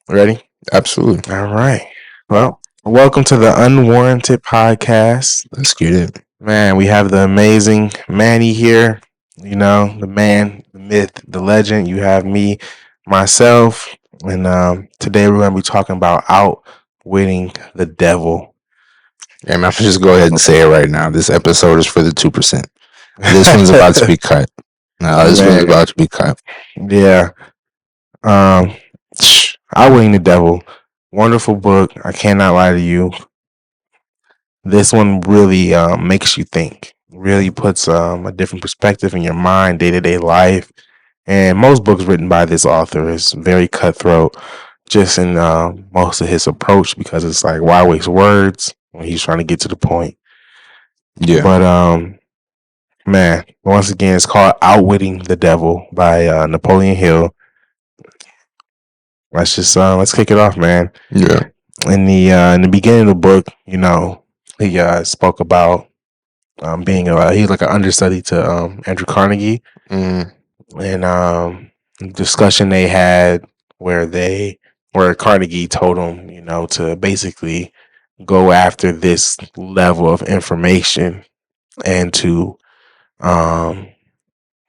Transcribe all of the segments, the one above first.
Ready? Absolutely. All right. Well, welcome to the Unwarranted Podcast. Let's get it. Man, we have the amazing Manny here. You know, the man, the myth, the legend. You have me, myself. And today we're going to be talking about outwitting the devil. I'm gonna just go ahead and say it right now. This episode is for the 2%. This one's about to be cut. No, this one's Man, about to be cut. yeah. Um, Outwitting the Devil. Wonderful book. I cannot lie to you. This one really makes you think, really puts a different perspective in your mind, day-to-day life. And most books written by this author is very cutthroat, just in most of his approach, because it's like, why waste words when he's trying to get to the point? Yeah. But man, once again, it's called Outwitting the Devil by Napoleon Hill. Let's kick it off, man. Yeah. In the beginning of the book, you know, he spoke about being he's like an understudy to Andrew Carnegie, Mm. and discussion they had where Carnegie told him, you know, to basically go after this level of information and to um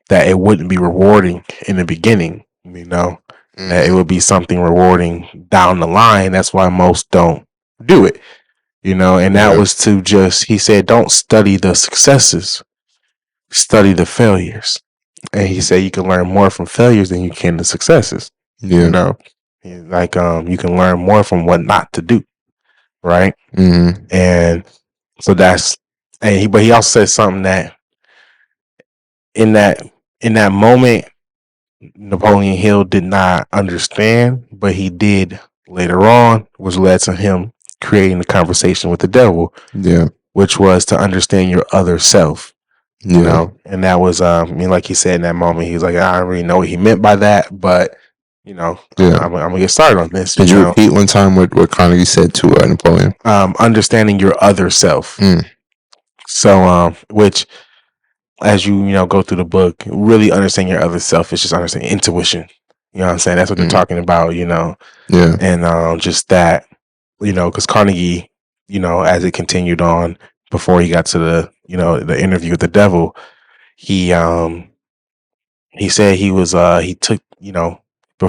that it wouldn't be rewarding in the beginning, you know, that it would be something rewarding down the line. That's why most don't do it, you know, and that Yeah. was to just, he said, don't study the successes, study the failures. And he said you can learn more from failures than you can the successes. You Yeah. know, like you can learn more from what not to do, right? Mm. And so that's, but he also said something that in that in that moment Napoleon Hill did not understand, but he did later on, which led to him creating the conversation with the devil, Yeah. which was to understand your other self. You Yeah. know, and that was I mean, like he said in that moment, he was like, I don't really know what he meant by that, but you know, Yeah. I'm gonna get started on this. Did you repeat one time what Carnegie said to Napoleon? Understanding your other self. Mm. So which, as you know, go through the book, really understand your other self is just understanding intuition. You know what I'm saying? That's what they're talking about, you know. Yeah. And just that, you know, because Carnegie, you know, as it continued on before he got to the, you know, the interview with the devil, he said he took, you know,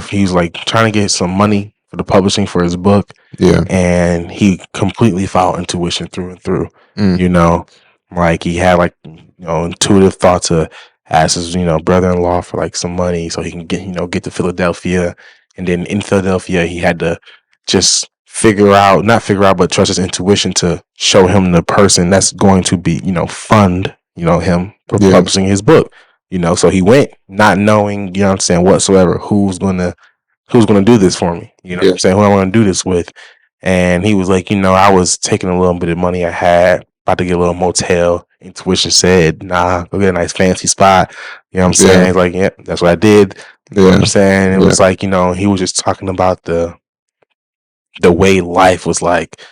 he was like trying to get some money for the publishing for his book. Yeah. And he completely followed intuition through and through. Mm. You know, like he had like, you know, intuitive thought to ask his, you know, brother-in-law for like some money so he can get, you know, get to Philadelphia. And then in Philadelphia, he had to just not figure out, but trust his intuition to show him the person that's going to be, you know, fund, you know, him for publishing his book. You know, so he went not knowing, you know what I'm saying, whatsoever, who's gonna do this for me. You know what I'm saying? Who I want to do this with. And he was like, you know, I was taking a little bit of money I had, about to get a little motel. Intuition said, nah, go get a nice fancy spot. You know what I'm saying? He's like, yeah, that's what I did. You know what I'm saying? It was like, you know, he was just talking about the way life was like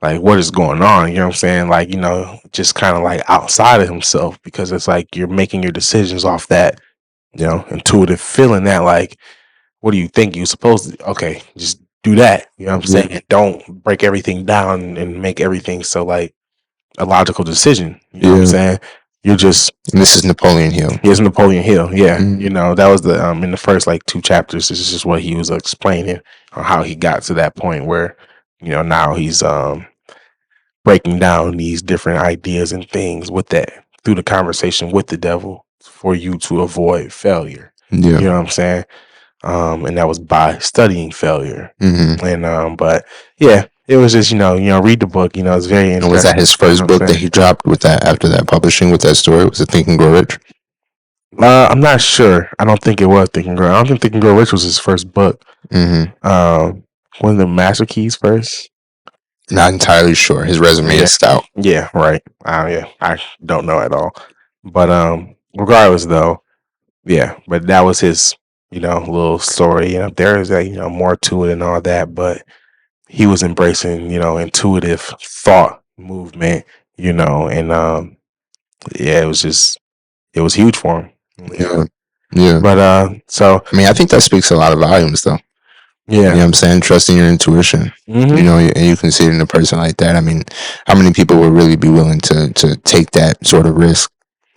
what is going on, you know what I'm saying? Like, you know, just kind of like outside of himself, because it's like you're making your decisions off that, you know, intuitive feeling that like, what do you think you're supposed to, okay, just do that, you know what I'm saying? And don't break everything down and make everything so like a logical decision, you know what I'm saying? You're just, and this is Napoleon Hill. Here's Napoleon Hill, yeah. You know, that was the in the first like 2 chapters, this is just what he was explaining on how he got to that point where, you know, now he's breaking down these different ideas and things with that through the conversation with the devil for you to avoid failure. Yeah. You know what I'm saying? And that was by studying failure. Mm-hmm. And but yeah, it was just, you know, read the book. You know, it's very interesting. And was that his first book that he dropped with that after that publishing with that story? Was it Think and Grow Rich? I'm not sure. I don't think it was Think and Grow. I don't think Think and Grow Rich was his first book. Mm-hmm. One of the Master Keys first. Not entirely sure. His resume is stout. Yeah, right. Yeah, I don't know at all. But regardless though, yeah, but that was his, you know, little story. You know, there is a, you know, more to it and all that, but he was embracing, you know, intuitive thought movement, you know, and yeah, it was huge for him. Yeah. Yeah. But so I mean, I think that speaks a lot of volumes though. You know what Yeah. I'm saying? Trusting your intuition. You know, and you can see it in a person like that. I mean, how many people would really be willing to take that sort of risk?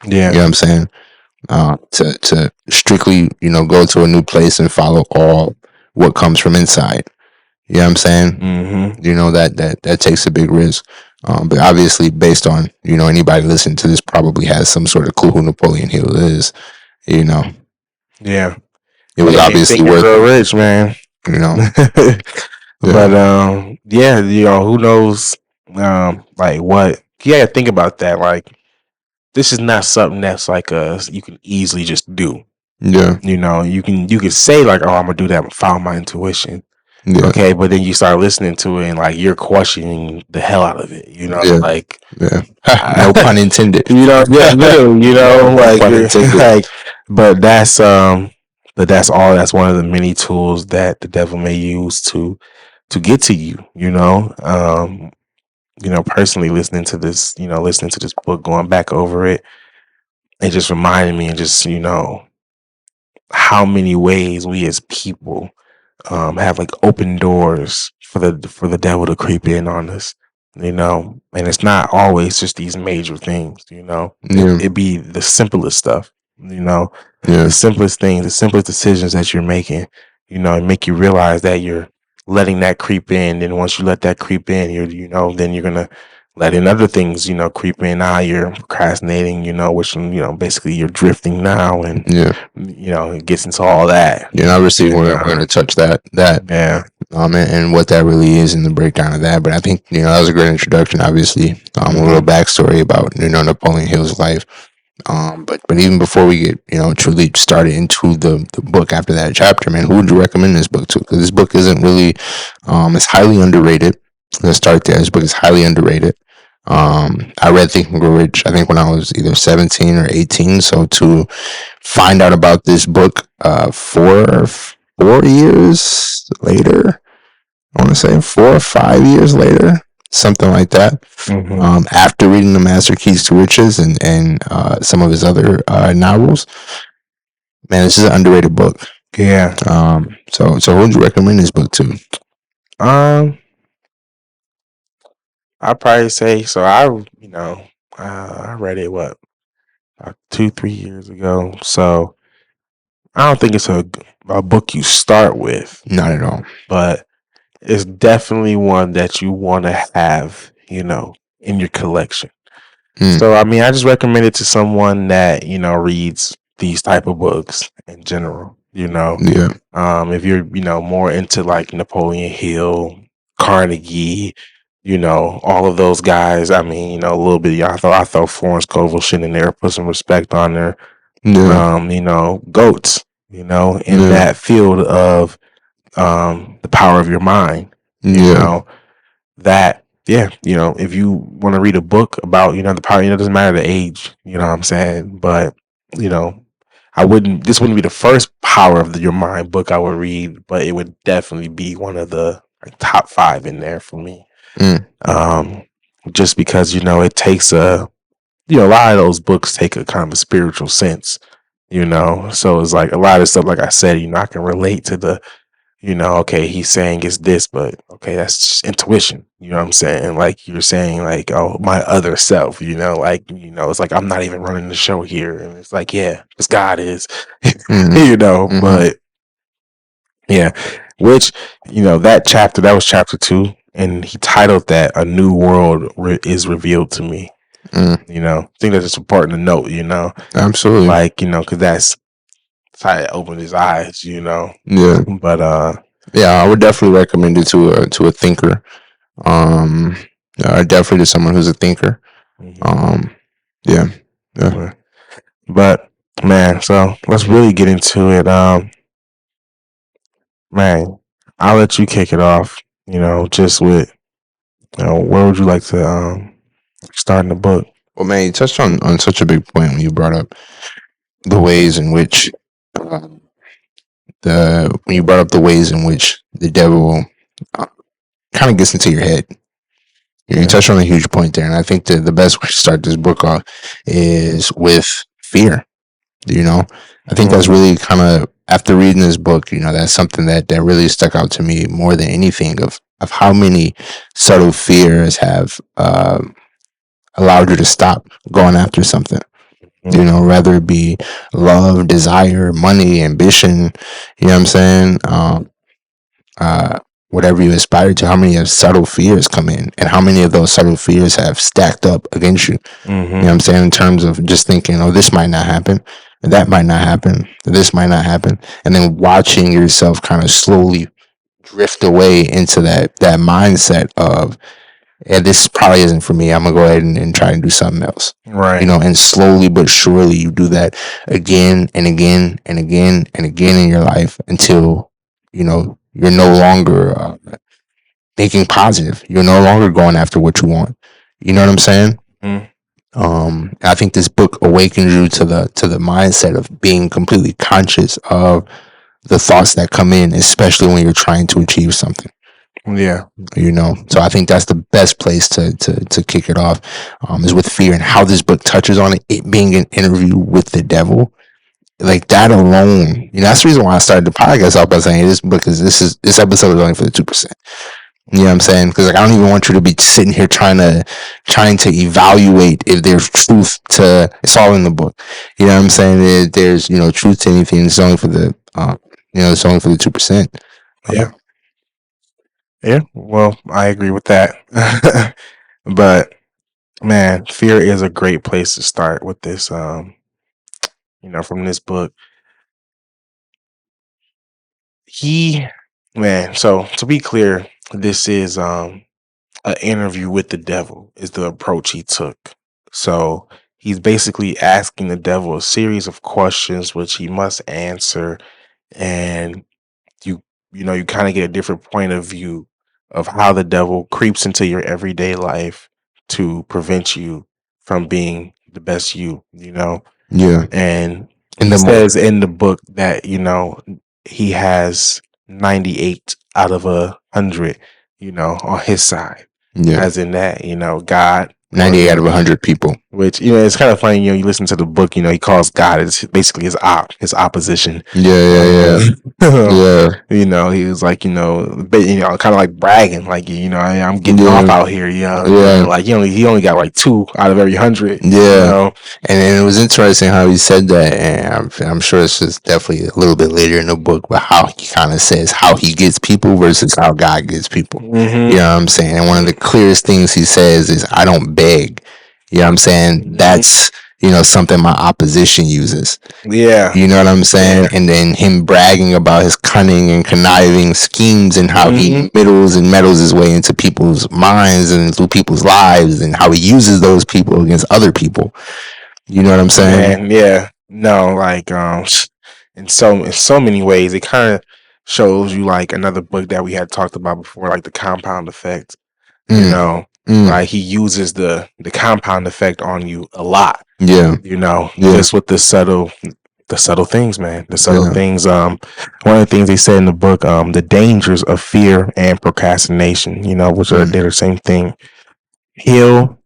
You know Yeah. what I'm saying? To strictly, you know, go to a new place and follow all what comes from inside. You know what I'm saying? You know, that takes a big risk. But obviously, based on, you know, anybody listening to this probably has some sort of clue who Napoleon Hill is. You know, Yeah. it was Hey, obviously think and worth grow it. rich, man. You know, But yeah, yeah, you know, who knows like what you gotta think about that. Like this is not something that's like you can easily just do. yeah, You know, you can say like, oh, I'm gonna do that, I'm follow my intuition. yeah, Okay, but then you start listening to it and like you're questioning the hell out of it, you know, yeah, like yeah. No pun intended. you know, yeah, literally, you know, No like pun you're intended. like, but that's all. That's one of the many tools that the devil may use to get to you. You know, personally listening to this, you know, listening to this book, going back over it, it just reminded me, and just you know, how many ways we as people have like open doors for the devil to creep in on us, you know. And it's not always just these major things, you know. Yeah, It be the simplest stuff, you know, the yeah, simplest things, the simplest decisions that you're making, you know, and make you realize that you're letting that creep in. And once you let that creep in, you know, then you're gonna let in other things, you know, creep in. Now you're procrastinating, you know, which, you know, basically you're drifting now, and yeah. you know, it gets into all that. You know, obviously And we're going to touch that yeah. and what that really is in the breakdown of that. But I think, you know, that was a great introduction. Obviously, a little backstory about, you know, Napoleon Hill's life. But even before we get, you know, truly started into the book after that chapter, man, who would you recommend this book to? Because this book isn't really, it's highly underrated. Let's start there. This book is highly underrated. I read Think and Grow Rich, I think when I was either 17 or 18. So to find out about this book, 4 years later, I want to say 4 or 5 years later, something like that. After reading The Master Keys to Riches and some of his other novels, man, this is an underrated book. Yeah. So who would you recommend this book to? I'd probably say so. You know, I read it what about 2-3 years ago. So I don't think it's a book you start with, Not at all. but it's definitely one that you want to have, you know, in your collection. So I mean, I just recommend it to someone that you know reads these type of books in general. You know, Yeah. if you're you know more into like Napoleon Hill, Carnegie, you know all of those guys. I mean, you know a little bit. Yeah, I thought Florence Scovel shit in there, put some respect on there. Yeah. You know, goats. You know, in Yeah. that field of the power of your mind. You Yeah. know, that yeah, you know, if you want to read a book about, you know, the power, you know, it doesn't matter the age, you know what I'm saying? But, you know, this wouldn't be the first power of your mind book I would read, but it would definitely be one of the like, top 5 in there for me. Um, just because, you know, it takes you know, a lot of those books take a kind of a spiritual sense, you know, so it's like a lot of stuff, like I said, you know, I can relate to you know, okay, he's saying it's this, but okay, that's just intuition. You know what I'm saying? Like you're saying, like, oh, my other self, you know, like, you know, it's like I'm not even running the show here. And it's like, yeah, because God is, you know, but yeah, which, you know, that was chapter 2. And he titled that A New World is Revealed to Me. You know, I think that's just important to note, you know, Absolutely. like, you know, because that's how it opened his eyes, you know. Yeah. But Yeah, I would definitely recommend it to a thinker. Definitely to someone who's a thinker. Yeah. Yeah. But man, so let's really get into it. Man, I'll let you kick it off. You know, just with you know, where would you like to start in the book? Well, man, you touched on such a big point when you brought up the ways in which the devil kind of gets into your head. You touched on a huge point there, and I think the best way to start this book off is with fear. You know, I think that's really kind of after reading this book, that's something that really stuck out to me more than anything of how many subtle fears have allowed you to stop going after something. Whether it be love, desire, money, ambition, you know what I'm saying? Uh, Whatever you aspire to, how many of subtle fears come in, and how many of those subtle fears have stacked up against you? You know what I'm saying? In terms of just thinking, oh, this might not happen, that might not happen, this might not happen, and then watching yourself kind of slowly drift away into that mindset of, yeah, this probably isn't for me. I'm gonna go ahead and try and do something else. Right. And slowly but surely you do that again and again and again and again in your life until you're no longer thinking positive. You're no longer going after what you want. You know what I'm saying? Mm. I think this book awakens you to the mindset of being completely conscious of the thoughts that come in, especially when you're trying to achieve something. Yeah. So I think that's the best place to kick it off, is with fear, and how this book touches on it being an interview with the devil. Like that alone, that's the reason why I started the podcast off by saying this, because this episode is only for the 2%. You know what I'm saying? Because I don't even want you to be sitting here trying to evaluate if there's truth to. It's all in the book. You know what I'm saying? There's truth to anything. It's only for the it's only for the 2%. Yeah. Yeah. Well, I agree with that. But man, fear is a great place to start with this. From this book, so to be clear, this is an interview with the devil is the approach he took. So he's basically asking the devil a series of questions which he must answer, and you kind of get a different point of view of how the devil creeps into your everyday life to prevent you from being the best Yeah. and In he the says in the book that he has 98 out of 100 on his side, as in that God, 98 out of 100 people. which it's kind of funny. You listen to the book. He calls God is basically his opposition. Yeah. He was like kind of like bragging, like I'm getting off out here. Like he only got like 2 out of every 100. Yeah. And it was interesting how he said that, and I'm sure it's just definitely a little bit later in the book, but how he kind of says how he gets people versus how God gets people. Mm-hmm. You know what I'm saying? And one of the clearest things he says is, I don't beg. You know what I'm saying? That's something my opposition uses. Yeah. You know what I'm saying? Yeah. And then him bragging about his cunning and conniving schemes, and how he meddles his way into people's minds and through people's lives, and how he uses those people against other people. You know what I'm saying? Man, yeah. No, like in so many ways, it kind of shows you like another book that we had talked about before, like the compound effect. Like he uses the compound effect on you a lot. Yeah. Just with the subtle things, man. The subtle things. One of the things they said in the book, the dangers of fear and procrastination, which are they're the same thing. Hill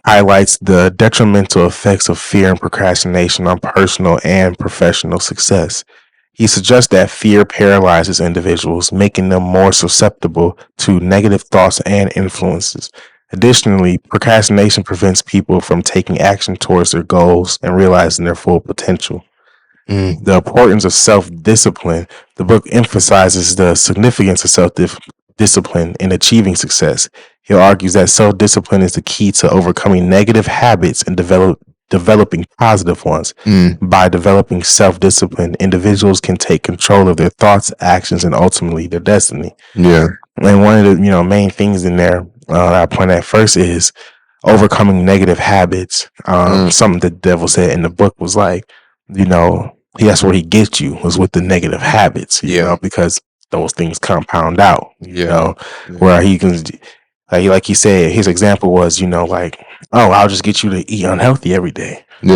highlights the detrimental effects of fear and procrastination on personal and professional success. He suggests that fear paralyzes individuals, making them more susceptible to negative thoughts and influences. Additionally, procrastination prevents people from taking action towards their goals and realizing their full potential. The importance of self-discipline. The book emphasizes the significance of self-discipline in achieving success. He argues that self-discipline is the key to overcoming negative habits and developing positive ones. By developing self-discipline, individuals can take control of their thoughts, actions, and ultimately their destiny. Yeah. And one of the main things in there that I point at first is overcoming negative habits. Something the devil said in the book was like, that's where he gets you, was with the negative habits. Because those things compound out. Where he can. Like he said, his example was, like, oh, I'll just get you to eat unhealthy every day. And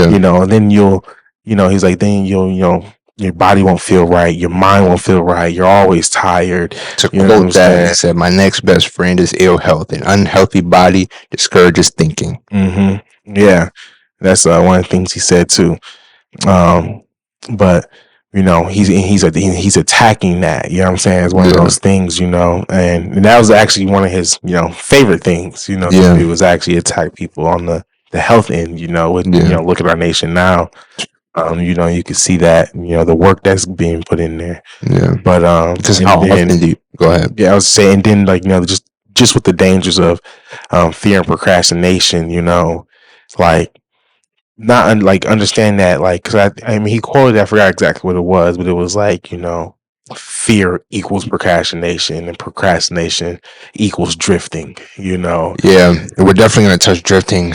then he's like, then your body won't feel right, your mind won't feel right, you're always tired. To quote that, he said, my next best friend is ill health. An unhealthy body discourages thinking. Yeah, that's one of the things he said too. But he's attacking that. You know what I'm saying? It's one of those things, and that was actually one of his, favorite things, to do was actually attack people on the health end, with look at our nation now. You can see that, the work that's being put in there. Yeah. But because how often do you go ahead? Yeah, I was saying then, like, just with the dangers of fear and procrastination, like not like understand that, like, because I mean he quoted, I forgot exactly what it was, but it was like, fear equals procrastination and procrastination equals drifting. Yeah, we're definitely going to touch drifting in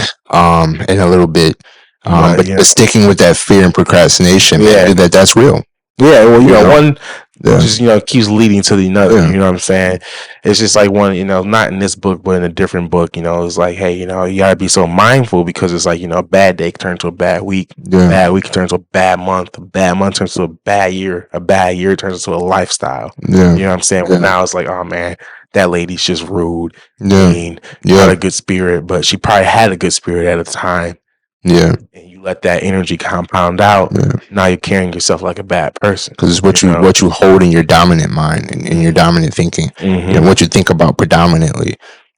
a little bit, but sticking with that fear and procrastination, man, that's real. Yeah, well, one just keeps leading to the another. You know what I'm saying? It's just like one, not in this book, but in a different book. It's like, hey, you gotta be so mindful, because it's like, a bad day can turn to a bad week, a bad week can turn to a bad month turns to a bad year turns into a lifestyle. You know what I'm saying? But now it's like, oh man, that lady's just rude, mean, not a good spirit, but she probably had a good spirit at the time. Yeah. And you let that energy compound out. Now you're carrying yourself like a bad person. Because it's what you hold in your dominant mind and in your dominant thinking, and what you think about predominantly.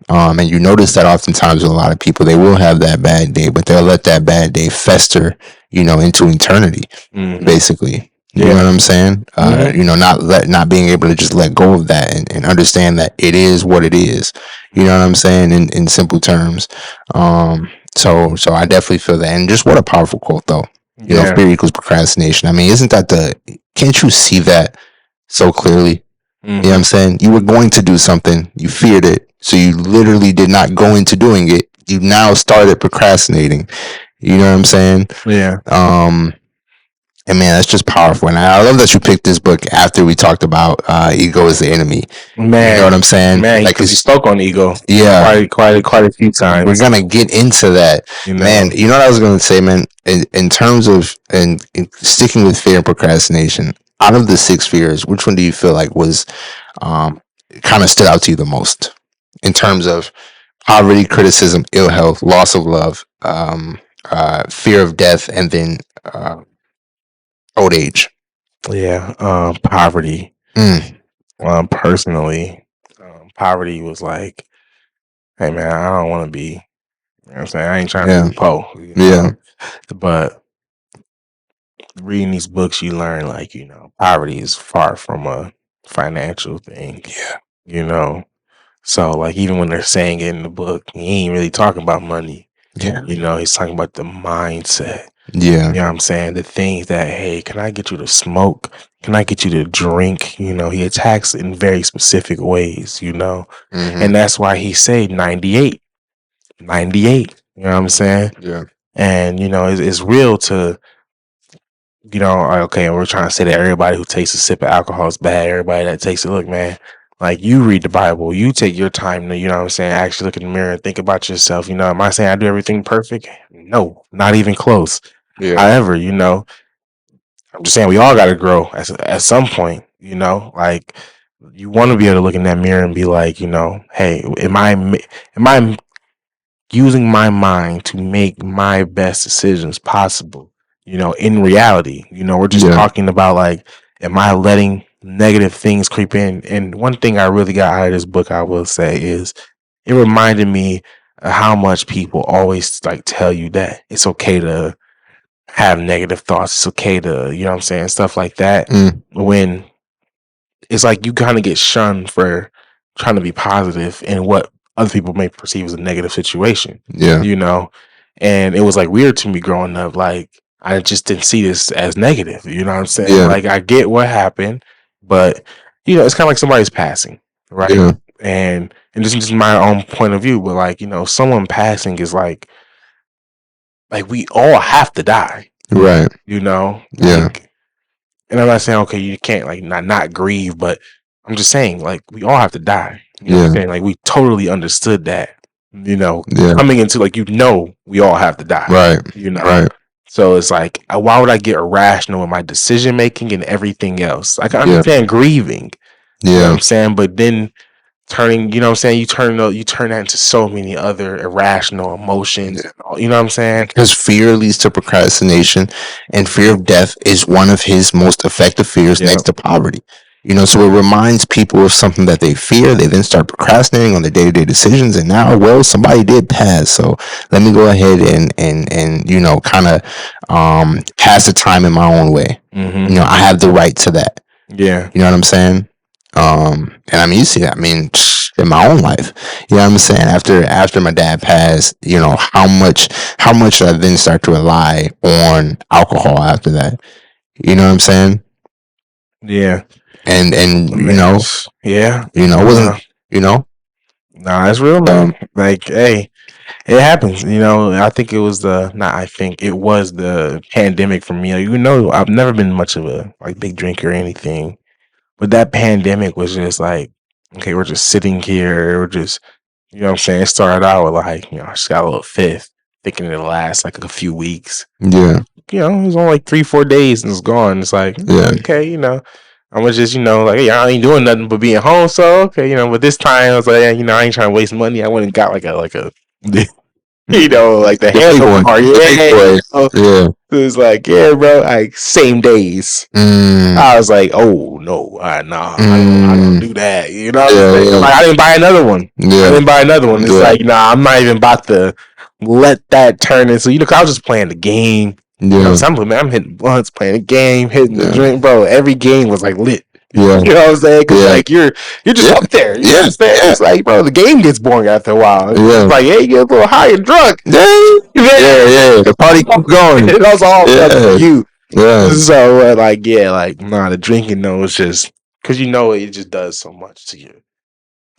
And you notice that oftentimes with a lot of people, they will have that bad day, but they'll let that bad day fester, into eternity, basically. You know what I'm saying? Not being able to just let go of that and understand that it is what it is. You know what I'm saying? In simple terms. So I definitely feel that. And just what a powerful quote, though. Fear equals procrastination. I mean, can't you see that so clearly? You know what I'm saying? You were going to do something, you feared it, so you literally did not go into doing it. You now started procrastinating. You know what I'm saying? Yeah. And man, that's just powerful. And I love that you picked this book after we talked about ego is the enemy. Man, you know what I'm saying? Man, because you spoke on ego. Yeah, quite a few times. We're gonna get into that, man. You know what I was gonna say, man. In terms of in sticking with fear and procrastination, out of the 6 fears, which one do you feel like was kind of stood out to you the most in terms of poverty, criticism, ill health, loss of love, fear of death, and then old age? Yeah, poverty. Personally, poverty was like, hey man, I don't want to be. You know what I'm saying? I ain't trying to be poor. But reading these books, you learn, like, poverty is far from a financial thing. So, like, even when they're saying it in the book, he ain't really talking about money. He's talking about the mindset. You know what I'm saying? The things that, hey, can I get you to smoke? Can I get you to drink? He attacks in very specific ways, and that's why he said 98. You know what I'm saying? Yeah. And, it's real to, okay, we're trying to say that everybody who takes a sip of alcohol is bad. Everybody that takes it, look, man, like, you read the Bible, you take your time to, actually look in the mirror and think about yourself. Am I saying I do everything perfect? No, not even close. However, I'm just saying we all got to grow at some point. Like, you want to be able to look in that mirror and be like, hey, am I using my mind to make my best decisions possible? In reality, we're just talking about, like, am I letting negative things creep in? And one thing I really got out of this book, I will say, is it reminded me of how much people always, like, tell you that it's okay to have negative thoughts. It's okay to, you know what I'm saying? Stuff like that. When it's like you kind of get shunned for trying to be positive in what other people may perceive as a negative situation. And it was, like, weird to me growing up. Like, I just didn't see this as negative. You know what I'm saying? Like, I get what happened, but it's kind of like somebody's passing, right? And this is just my own point of view, but, like, someone passing is like we all have to die, right? Like, and I'm not saying, okay, you can't, like, not grieve, but I'm just saying, like, we all have to die. You know what I'm saying? Like, we totally understood that. Coming into, like, we all have to die. Right. Right. So it's like, why would I get irrational in my decision making and everything else? Like, I understand grieving. You know what I'm saying? But then turning, you know what I'm saying? You turn that into so many other irrational emotions. You know what I'm saying? Because fear leads to procrastination, and fear of death is one of his most effective fears next to poverty. So it reminds people of something that they fear. They then start procrastinating on their day-to-day decisions, and now, well, somebody did pass, so let me go ahead and kind of pass the time in my own way. I have the right to that. Yeah. You know what I'm saying? And I mean, you see that. I mean, in my own life, you know what I'm saying? After my dad passed, how much I then start to rely on alcohol after that. You know what I'm saying? Yeah. And yeah. it wasn't, Nah, it's real, man. Like, hey, it happens. I think it was it was the pandemic for me. I've never been much of a big drinker or anything, but that pandemic was just like, okay, we're just sitting here. We're just, you know what I'm saying? It started out with I just got a little fifth, thinking it'll last like a few weeks. Yeah. It was only like 3-4 days and it's gone. It's like, okay, I'm just, hey, I ain't doing nothing but being home. So, okay, but this time I was like, I ain't trying to waste money. I went and got like a like the handle car. Yeah. It was like, yeah, bro, same days. I was like, oh no, I don't do that. You know what I'm saying? Like, I didn't buy another one. It's like, I'm not even about to let that turn into, cause I was just playing the game. I'm hitting blunts, playing the game, hitting the drink, bro. Every game was like lit. Yeah. You know what I'm saying? Cause like you're just up there. You understand? It's like, bro, the game gets boring after a while. It's like, hey, you get a little high and drunk. The party keeps going. It was all for you. So the drinking though is just because it just does so much to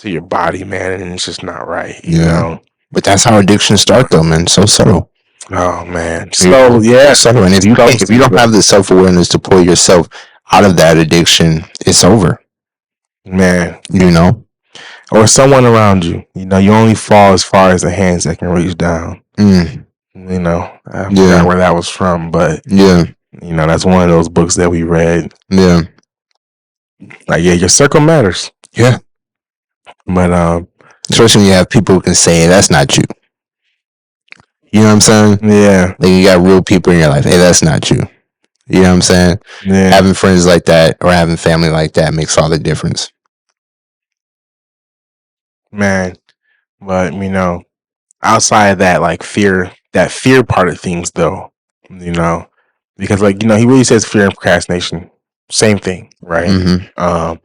your body, man, and it's just not right. You know. But that's how addictions start, though, man. So subtle. Oh man, subtle. And if you don't have the self-awareness to pull yourself out of that addiction, it's over, man. Or someone around you. You only fall as far as the hands that can reach down. I forgot where that was from, but that's one of those books that we read. Your circle matters. But especially when you have people who can say, that's not you. You know what I'm saying? Yeah. Like, you got real people in your life. Hey, that's not you. You know what I'm saying? Yeah. Having friends like that or having family like that makes all the difference. Man. But, outside of that, that fear part of things, though, because, he really says fear and procrastination, same thing, right? Mm-hmm. A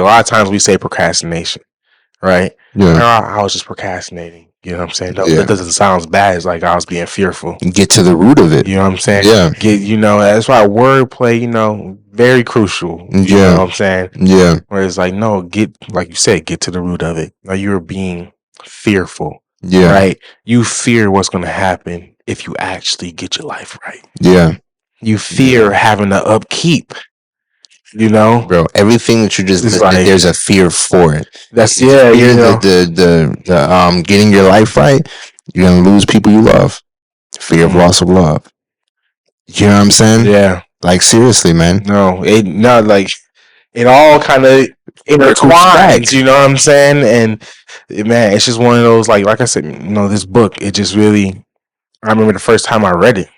lot of times we say procrastination, right? Yeah. I was just procrastinating. You know what I'm saying? No, that doesn't sound as bad as I was being fearful. Get to the root of it. You know what I'm saying? Yeah. That's why wordplay, very crucial. You know what I'm saying? Yeah. Where it's like you said, get to the root of it. You're being fearful. Yeah. Right? You fear what's going to happen if you actually get your life right. Yeah. You fear having to upkeep. Bro, everything that you just listed, there's a fear for it. That's the getting your life right. You're gonna lose people you love. Fear of loss of love. You know what I'm saying? Yeah. Like, seriously, man. No, it all kind of intertwines. You know what I'm saying? And man, it's just one of those like I said, this book. It just really. I remember the first time I read it.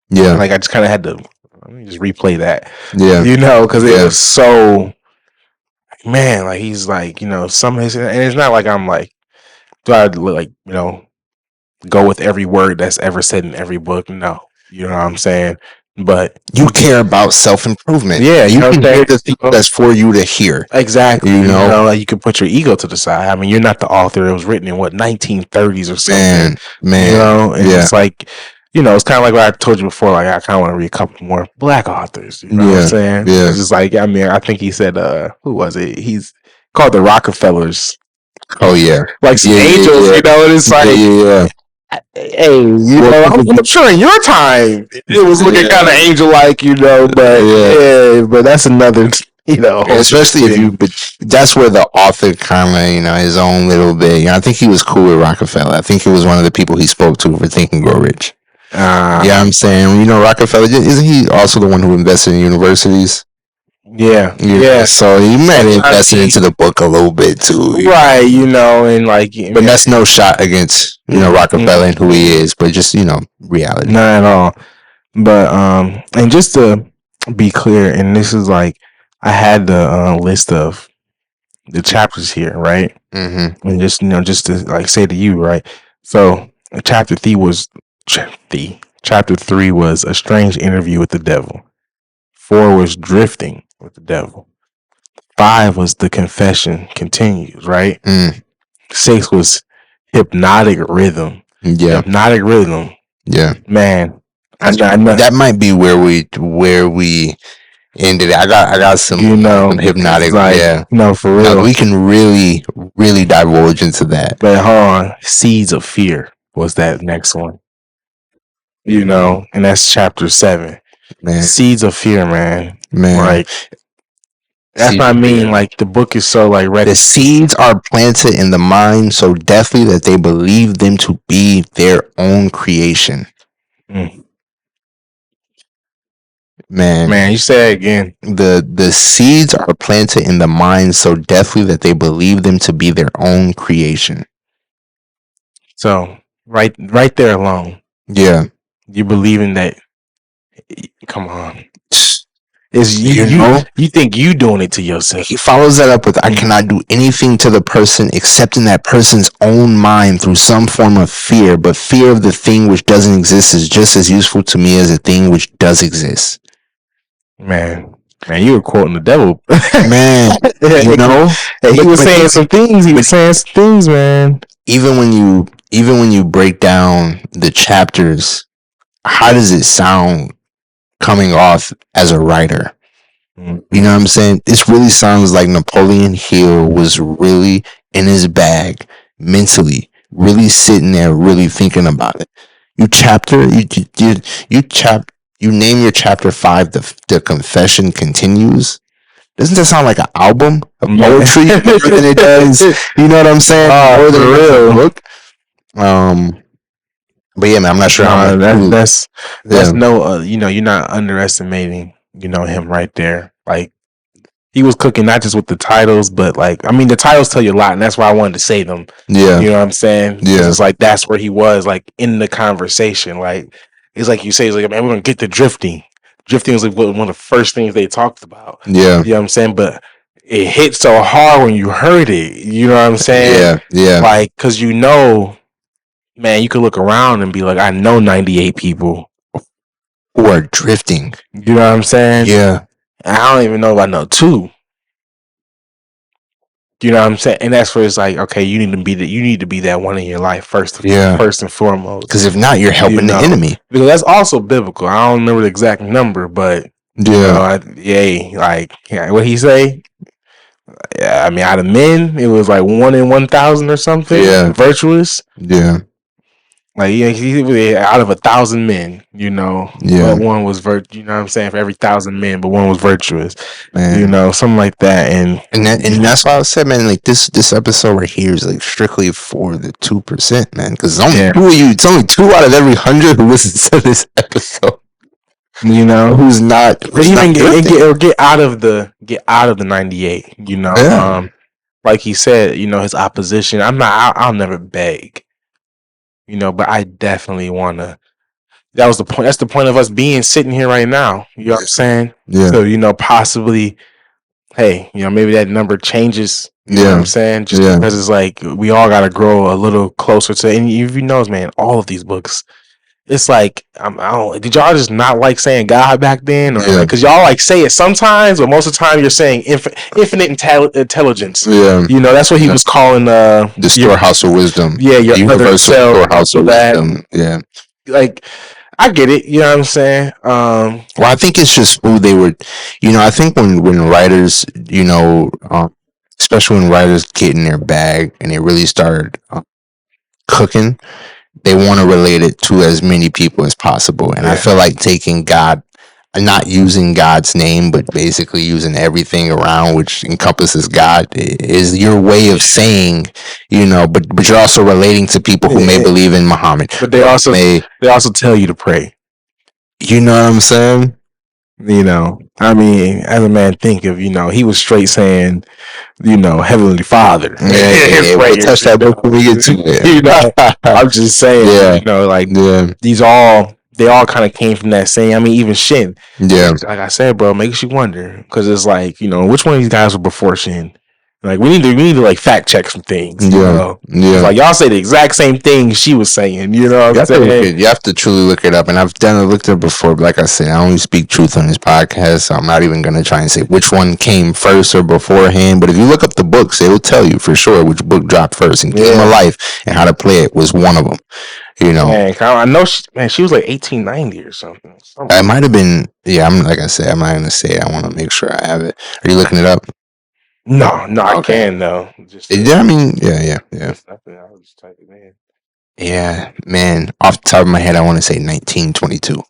Yeah. I just kind of had to. Let me just replay that. Yeah. Because it was so. Man, he's some of his, and it's not like I'm do I go with every word that's ever said in every book? No, you know what I'm saying. But you care about self-improvement. Yeah, you can hear the thing that's for you to hear. Exactly. You can put your ego to the side. I mean, you're not the author. It was written in 1930s or something. Man. And it's it's kind of like what I told you before. I kind of want to read a couple more Black authors. You know what I'm saying? Yeah. It's just I think he said, who was it? He's called the Rockefellers. Oh yeah, some angels. And it's hey, I'm sure in your time it was looking kind of angel-like, but that's another, especially if but that's where the author kind of, his own little bit. I think he was cool with Rockefeller. I think he was one of the people he spoke to for Think and Grow Rich. Yeah, I'm saying, Rockefeller, isn't he also the one who invested in universities? Yeah, You know, yeah. so you might have Sometimes invested he into the book a little bit too. right, and like But that's no shot against Rockefeller and who he is, but just reality. not at all. But and just to be clear, and this is like I had the list of the chapters here, right? Mm-hmm. And just to like say to you, right? So chapter 3 was a strange interview with the devil. 4 was drifting with the devil. 5 was the confession continues, right? 6 was hypnotic rhythm. Yeah. Hypnotic rhythm. Yeah. Man, I know. That might be where we ended. I got some some hypnotic. like, Yeah. No, for real. Now, we can really divulge into that. But hold on, Seeds of Fear was that next one. And that's chapter 7. Man. Seeds of Fear, man. Man. Like that's what I mean. Like the book is so like the seeds are planted in the mind so deftly that they believe them to be their own creation. Man, you say it again. The seeds are planted in the mind so deftly that they believe them to be their own creation. So right there alone. Yeah. You believe in that. Come on. Is you think you doing it to yourself? He follows that up with, I cannot do anything to the person except in that person's own mind through some form of fear, but fear of the thing which doesn't exist is just as useful to me as a thing which does exist. Man, you were quoting the devil. Man, he was saying some things. He was saying some things, man. Even when you break down the chapters, how does it sound coming off as a writer? You know what I'm saying? This really sounds like Napoleon Hill was really in his bag mentally, really sitting there, really thinking about it. You name your chapter 5, the confession continues. Doesn't that sound like an album of poetry more than it does? You know what I'm saying? More than a book. But yeah, man, I'm not sure how much. That's no. You're not underestimating. Him right there. Like he was cooking not just with the titles, but like the titles tell you a lot, and that's why I wanted to say them. Yeah, you know what I'm saying? Yeah, it's like that's where he was, like in the conversation. Like it's like you say, it's like, man, we're gonna get to drifting. Drifting was like one of the first things they talked about. Yeah, you know what I'm saying? But it hit so hard when you heard it. You know what I'm saying? Yeah. Like, cause man, you could look around and be like, I know 98 people who are drifting. You know what I'm saying? Yeah. I don't even know if I know 2. You know what I'm saying? And that's where it's like, okay, you need to be that one in your life first and foremost. Because if not, you're helping the enemy. Because that's also biblical. I don't remember the exact number, but what he say? Yeah, out of men, it was like 1 in 1,000 or something. Yeah, virtuous. Yeah. Like he out of 1,000 men, but one was you know what I'm saying, for every 1,000 men, but one was virtuous, man. Something like that, and that's why I said, man, like this episode right here is like strictly for the 2%, man, because it's only 2 of you. It's only 2 out of every 100 who listens to this episode. Who's not? Get out of the 98. Like he said, his opposition. I'll never beg. But I definitely want to. That was the point. That's the point of us being sitting here right now. You know what I'm saying? Yeah. So, possibly, hey, maybe that number changes. You know what I'm saying? Just because it's like we all got to grow a little closer to. And if you know, man, all of these books, it's like did y'all just not like saying God back then, or because y'all like say it sometimes, but most of the time you're saying infinite intelligence. Yeah, that's what he was calling the storehouse of wisdom. Yeah, your universal storehouse of wisdom. Yeah, like I get it. You know what I'm saying? Well, I think it's just who they were. I think when writers, especially when writers get in their bag and they really start cooking, they want to relate it to as many people as possible. And I feel like taking God, not using God's name, but basically using everything around which encompasses God, is your way of saying, but you're also relating to people who may believe in Muhammad. But they also tell you to pray. You know what I'm saying? You know, I mean, as a man, think of, he was straight saying, Heavenly Father. Yeah, we'll touch that book when we get to it. I'm just saying, Yeah, like yeah, they all kind of came from that same. I mean, even Shin, yeah, like I said, bro, makes you wonder because it's like, which one of these guys were before Shin? Like we need to like fact check some things, yeah, It's yeah. like y'all say the exact same thing she was saying, you know what You I'm have to look saying? it. You have to truly look it up, and I've done looked it up before. But like I said, I only speak truth on this podcast, so I'm not even gonna try and say which one came first or beforehand. But if you look up the books, it will tell you for sure which book dropped first. And Game of Yeah, Life and How to Play It was one of them. You know, man, I know she was like 1890 or something. it might have been. Yeah, I'm like I said, I'm not gonna say it. I want to make sure I have it. Are you looking it up? No, I Okay. can though. Just Yeah, I mean, yeah. it's nothing. I'll just type it in. Yeah, man. Off the top of my head, I want to say 1922.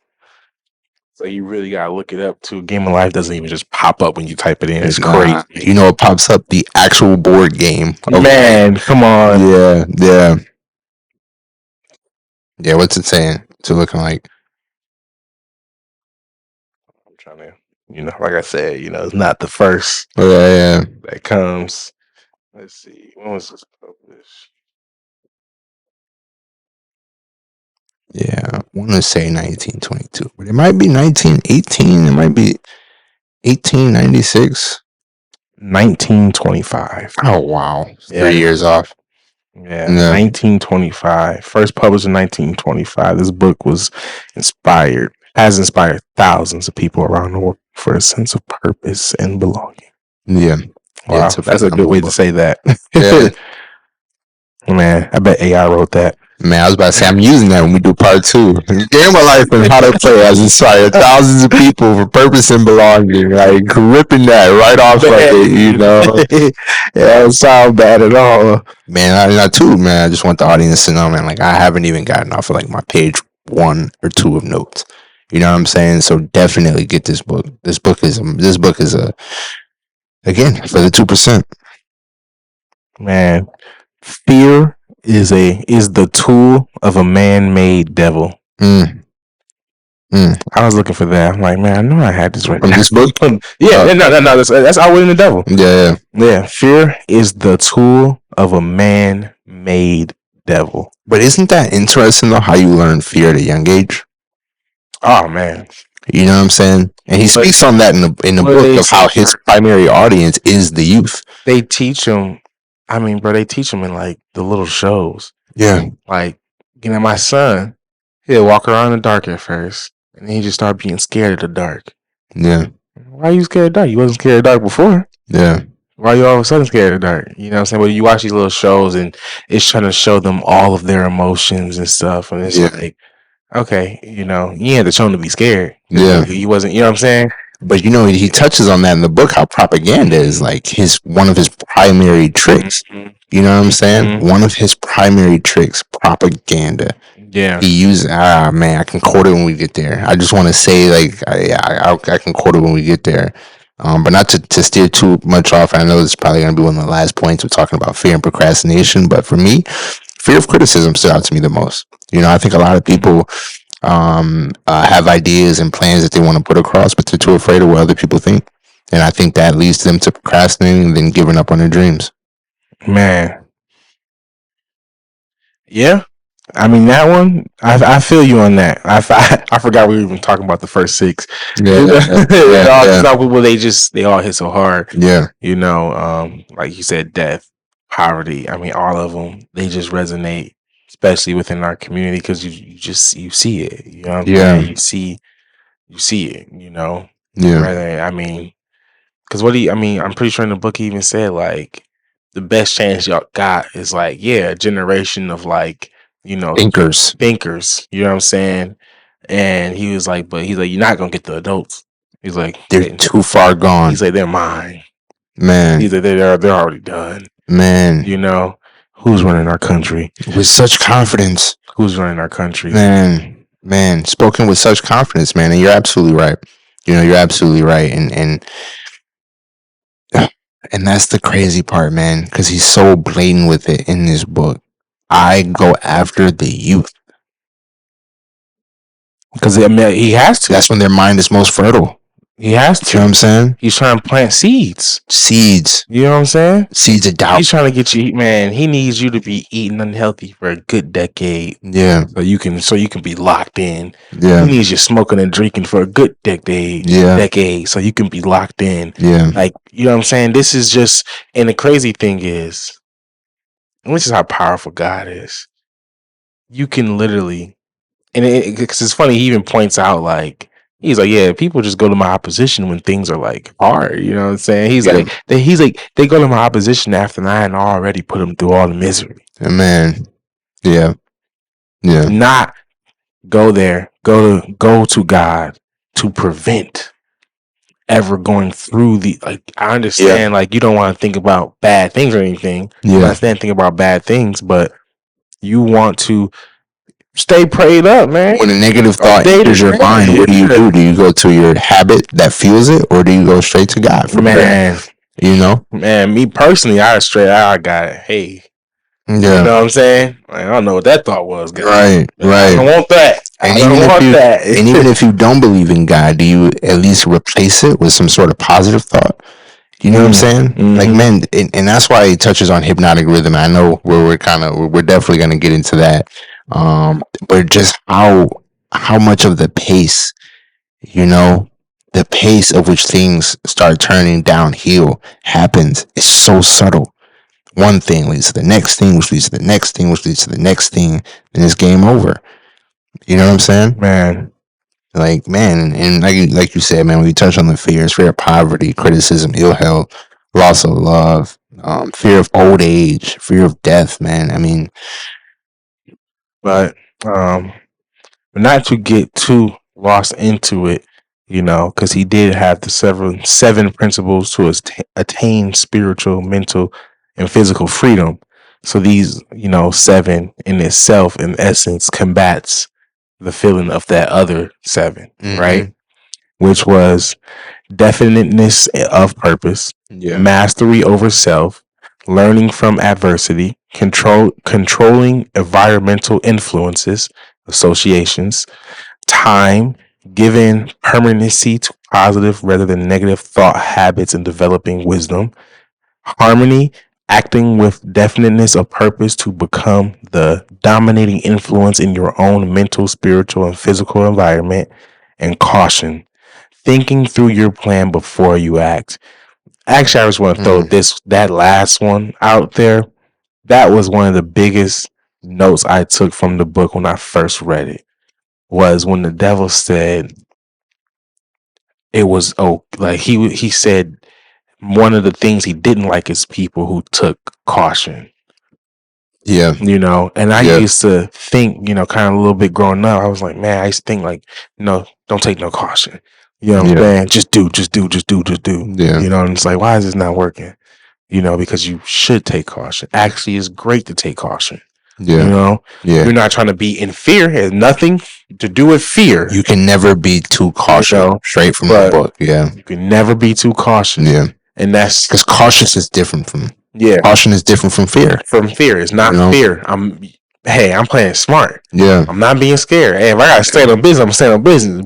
So you really gotta look it up too. Game of Life doesn't even just pop up when you type it in. It's Nah, crazy. you know what pops up? The actual board game. Man, come on. Yeah. Yeah, what's it saying? What's it looking like? I'm trying to, like I said, it's not the first Yeah. that comes. Let's see. When was this published? Yeah, I want to say 1922, but it might be 1918. It might be 1896. 1925. Oh, wow. It's Yeah. 3 years off. Yeah, Yeah. 1925. First published in 1925. This book has inspired thousands of people around the world for a sense of purpose and belonging. Yeah. Wow, It's a that's a good way to say that. Yeah. Man, I bet AI wrote that. Man, I was about to say, I'm using that when we do part 2. Game of Life and How to Play has inspired thousands of people for purpose and belonging. Like, ripping that right off of it, you know? Yeah, don't sound bad at all. Man, I just want the audience to know, man, like, I haven't even gotten off of, like, my page 1 or 2 of notes. You know what I'm saying? So definitely get this book. This book is again, for the 2%. Man, fear is the tool of a man-made devil. I was looking for that. I'm like, man, I know I had this written From this book? Yeah, no. That's Outwitting the Devil. Yeah. Fear is the tool of a man-made devil. But isn't that interesting though? How you learn fear at a young age? Oh man, you know what I'm saying? And he speaks on that in the book of how his primary audience is the youth. They teach them. I mean, bro, they teach them in like the little shows. Yeah. Like, my son, he'll walk around in the dark at first, and then he just start being scared of the dark. Yeah. Why are you scared of the dark? You wasn't scared of the dark before. Yeah. Why are you all of a sudden scared of the dark? You know what I'm saying? Well, you watch these little shows and it's trying to show them all of their emotions and stuff. And it's like, okay, you had to show them to be scared. Yeah. He wasn't, you know what I'm saying? But he touches on that in the book, how propaganda is like one of his primary tricks. You know what I'm saying? One of his primary tricks, propaganda. Yeah. He uses, man, I can quote it when we get there. I just want to say, like, I can quote it when we get there. But not to steer too much off. I know this is probably going to be one of the last points. We're talking about fear and procrastination. But for me, fear of criticism stood out to me the most. I think a lot of people have ideas and plans that they want to put across, but they're too afraid of what other people think. And I think that leads them to procrastinating and then giving up on their dreams. Man. Yeah. I mean, that one, I feel you on that. I forgot we were even talking about the first 6. Some people, they all hit so hard. Yeah. Like you said, death, poverty. I mean, all of them, they just resonate, especially within our community because you see it. You know what I'm saying? You see it, Yeah. I mean, because I'm pretty sure in the book he even said, like, the best chance y'all got is, like, a generation of, like, thinkers. You know what I'm saying? And he was like, you're not going to get the adults. He's like, they're too far gone. He's like, they're mine. Man. He's like, they're already done. Man. Who's running our country? With such confidence. Who's running our country? Man, spoken with such confidence, man. And you're absolutely right. You're absolutely right. And that's the crazy part, man, because he's so blatant with it in this book. I go after the youth. Because he has to. That's when their mind is most fertile. He has You know what I'm to. saying? He's trying to plant seeds. Seeds. You know what I'm saying? Seeds of doubt. He's trying to get you, man. He needs you to be eating unhealthy for a good decade, Yeah. so you can be locked in. Yeah. He needs you smoking and drinking for a good decade, Yeah. so you can be locked in. Yeah. Like, you know what I'm saying? This is just, and the crazy thing is, and this is how powerful God is. You can literally, and because it's funny, he even points out, like, he's like, yeah, people just go to my opposition when things are like hard. You know what I'm saying? He's Yeah. like, they go to my opposition after I had already put them through all the misery. Man. Yeah. Yeah. Do not go there. Go to God to prevent ever going through the, like, I understand, like, you don't want to think about bad things or anything. Yeah. I'm not saying think about bad things, but you want to stay prayed up, man. When a negative thought enters your mind, what do? Do you go to your habit that fuels it, or do you go straight to God for prayer? You know? Man, me personally, I got it. Hey. Yeah. You know what I'm saying? Like, I don't know what that thought was, guys. Right. I don't want that. And even if you don't believe in God, do you at least replace it with some sort of positive thought? You know what I'm saying? Mm-hmm. Like, man, and that's why he touches on hypnotic rhythm. I know we're definitely going to get into that. But just how much of the pace, you know, the pace of which things start turning downhill happens is so subtle. One thing leads to the next thing, which leads to the next thing, which leads to the next thing, and it's game over. You know what I'm saying? Man. Like, man, and like you said, man, when you touch on the fears, fear of poverty, criticism, ill health, loss of love, fear of old age, fear of death, man. I mean, but not to get too lost into it, you know, because he did have the seven principles to attain spiritual, mental, and physical freedom. So these, you know, 7 in itself, in essence, combats the feeling of that other 7, right? Which was definiteness of purpose, mastery over self, learning from adversity, controlling environmental influences, associations, time, giving permanency to positive rather than negative thought habits, and developing wisdom, harmony, acting with definiteness of purpose to become the dominating influence in your own mental, spiritual, and physical environment, and caution, thinking through your plan before you act. Actually, I just want to throw that last one out there. That was one of the biggest notes I took from the book when I first read it. Was when the devil said it was, like he said one of the things he didn't like is people who took caution. Yeah. You know, and I used to think, you know, kind of a little bit growing up, I was like, man, I used to think like, no, don't take no caution. You know what I'm saying? Just do. Yeah. You know, and it's like, why is this not working? You know, because you should take caution. Actually, it's great to take caution. Yeah. You know? Yeah. You're not trying to be in fear. It has nothing to do with fear. You can never be too cautious. You know? Straight from the book. Yeah. You can never be too cautious. Yeah. And that's because cautious is different from caution is different from fear. From fear. It's not fear. I'm playing smart. Yeah. I'm not being scared. Hey, if I gotta stay on business, I'm staying on business.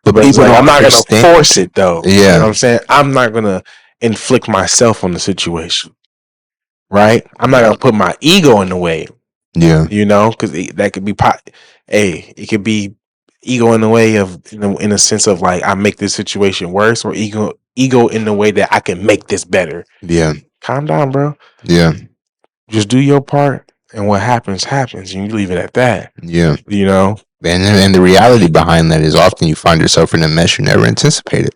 But people like, I'm not gonna force it though. Yeah. You know what I'm saying? I'm not gonna inflict myself on the situation. Right? I'm not gonna put my ego in the way. Yeah. You know, because that could be it could be ego in the way of, you know, in a sense of like, I make this situation worse, or ego in the way that I can make this better. Yeah. Calm down, bro. Yeah. Just do your part, and what happens, and you leave it at that. Yeah. You know? And the reality behind that is often you find yourself in a mess you never anticipated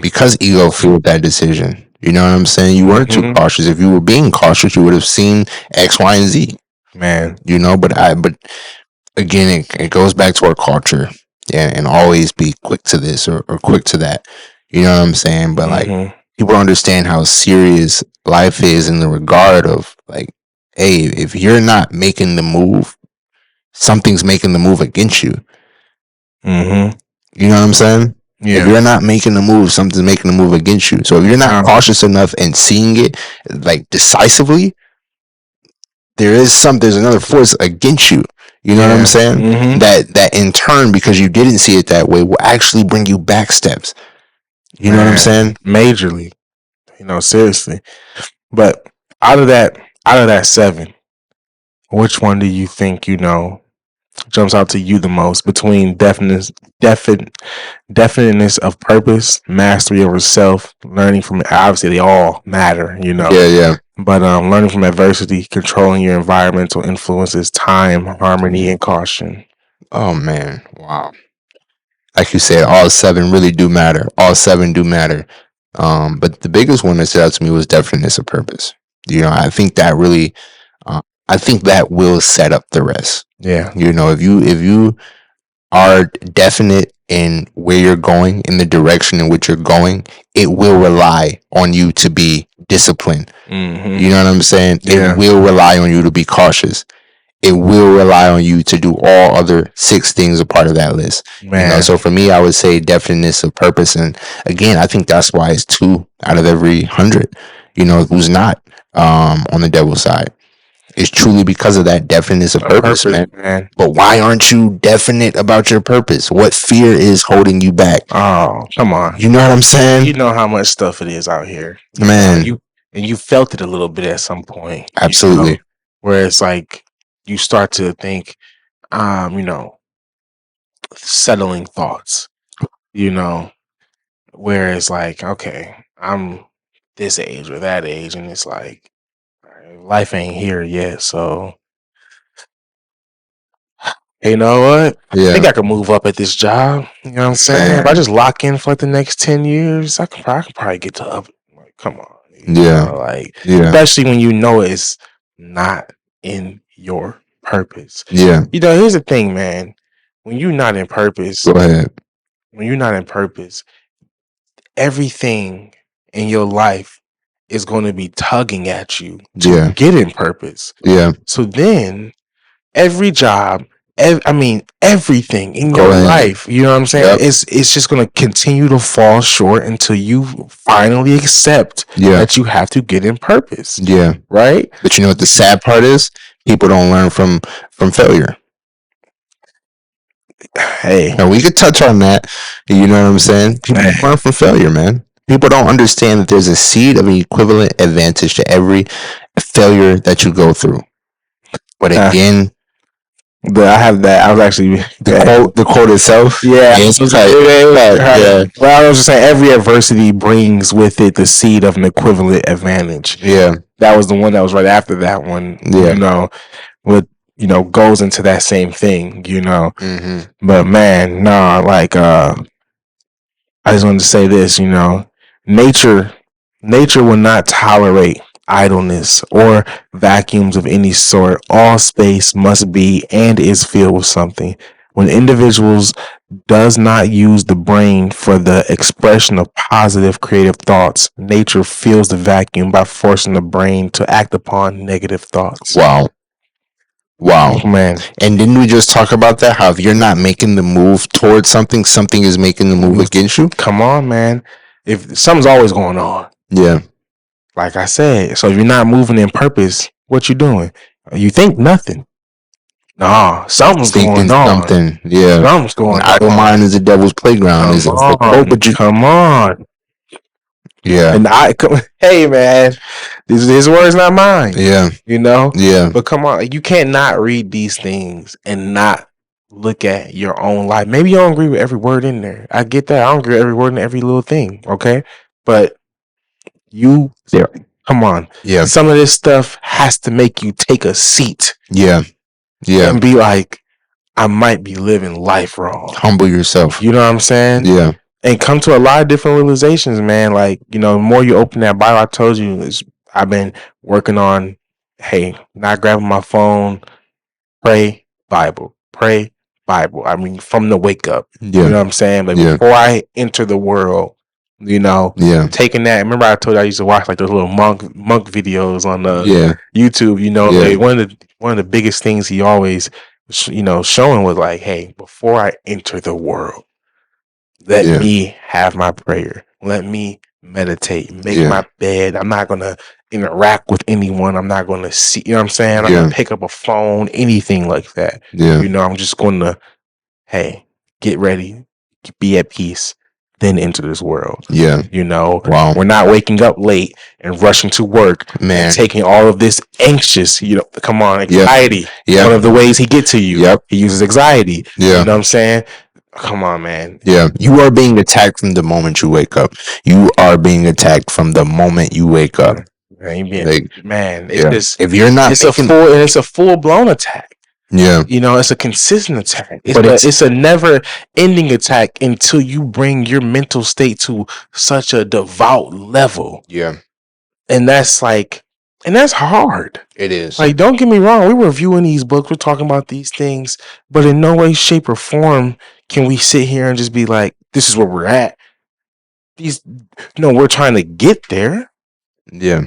because ego fueled that decision. You know what I'm saying? You weren't too cautious. If you were being cautious, you would have seen X, Y, and Z. Man. You know, but again, it goes back to our culture. Yeah, and always be quick to this or quick to that. You know what I'm saying? But like, people understand how serious life is in the regard of like, hey, if you're not making the move, something's making the move against you. You know what I'm saying? Yeah. If you're not making the move, something's making the move against you. So if you're not cautious enough and seeing it like decisively, there's another force against you. You know what I'm saying? That in turn, because you didn't see it that way, will actually bring you back steps. You know what I'm Man, saying? majorly. Seriously. But out of that, out of that 7, which one do you think jumps out to you the most between definiteness of purpose, mastery over self, learning from obviously they all matter, Yeah, yeah. but learning from adversity, controlling your environmental influences, time, harmony, and caution. Oh man, wow. Like you said, all 7 really do matter. All 7 do matter. But the biggest one that stood out to me was definiteness of purpose. I think that really, I think that will set up the rest. Yeah. If you are definite in where you're going, in the direction in which you're going, it will rely on you to be disciplined. Mm-hmm. You know what I'm saying? Yeah. It will rely on you to be cautious. It will rely on you to do all other 6 things a part of that list. Man. So for me, I would say definiteness of purpose. And again, I think that's why it's 2 out of every 100, who's not on the devil's side. It's truly because of that definiteness of purpose, man. But why aren't you definite about your purpose? What fear is holding you back? Oh, come on. You know what I'm saying? You know how much stuff it is out here. Man. You felt it a little bit at some point. Absolutely. Where it's like you start to think, settling thoughts, where it's like, okay, I'm this age or that age, and it's like, life ain't here yet, so you know what? Yeah. I think I could move up at this job. You know what I'm saying? Man. If I just lock in for like the next 10 years, I could probably get to up. Like, come on. Yeah. Especially when it's not in your purpose. Yeah. Here's the thing, man. When you're not in purpose, Go ahead. When you're not in purpose, everything in your life is going to be tugging at you to get in purpose. Yeah. So then every job, everything in your life, you know what I'm saying? Yep. It's just going to continue to fall short until you finally accept that you have to get in purpose. Yeah. Right? But you know what the sad part is? People don't learn from failure. Hey. And we could touch on that. You know what I'm saying? People don't learn from failure, man. People don't understand that there's a seed of an equivalent advantage to every failure that you go through. But again, but I have that. I was actually the quote itself. Yeah, it's yeah. Well, I was just saying, every adversity brings with it the seed of an equivalent advantage. Yeah, that was the one that was right after that one. Yeah, goes into that same thing. Mm-hmm. But man, I just wanted to say this. Nature will not tolerate idleness or vacuums of any sort. All space must be and is filled with something. When individuals does not use the brain for the expression of positive creative thoughts, nature fills the vacuum by forcing the brain to act upon negative thoughts. Wow, man. And didn't we just talk about that? How if you're not making the move towards something, something is making the move against you? Come on, man. If something's always going on. Yeah. Like I said, so if you're not moving in purpose, what you doing? You think nothing. Nah, something's going on. Something, yeah. Something's going on. Idle mind is the devil's playground. Come on. Yeah. And hey man, his words, not mine. Yeah. Yeah. But come on, you can't not read these things and not look at your own life. Maybe you don't agree with every word in there. I get that. I don't agree with every word in every little thing. Okay, but come on. Yeah. Some of this stuff has to make you take a seat. Yeah. Yeah. And be like, I might be living life wrong. Humble yourself. You know what I'm saying? Yeah. And come to a lot of different realizations, man. Like, the more you open that Bible, I told you, I've been working on, not grabbing my phone, pray, Bible. I mean, from the wake up. Yeah. You know what I'm saying? Like, before I enter the world, taking that. Remember I told you I used to watch like those little monk videos on YouTube, like one of the biggest things he always showing was like, hey, before I enter the world, let me have my prayer. Let me meditate, make my bed. I'm not gonna interact with anyone. I'm not gonna see, you know what I'm saying? I'm not gonna pick up a phone, anything like that. I'm just gonna, get ready, be at peace. then enter this world. Yeah. You know, Wow. we're not waking up late and rushing to work, Man. and taking all of this anxious, come on, anxiety. Yep. One of the ways he gets to you. Yep. He uses anxiety. Yeah. You know what I'm saying? Come on, man. Yeah. You are being attacked from the moment you wake up. You are being attacked from the moment you wake up. Man, it's just, if you're not, it's a full blown attack. Yeah. It's a consistent attack. It's a never ending attack until you bring your mental state to such a devout level. Yeah. And that's hard. It is. Like, don't get me wrong. We're reviewing these books. We're talking about these things, but in no way, shape, or form can we sit here and just be like, this is where we're at. We're trying to get there. Yeah.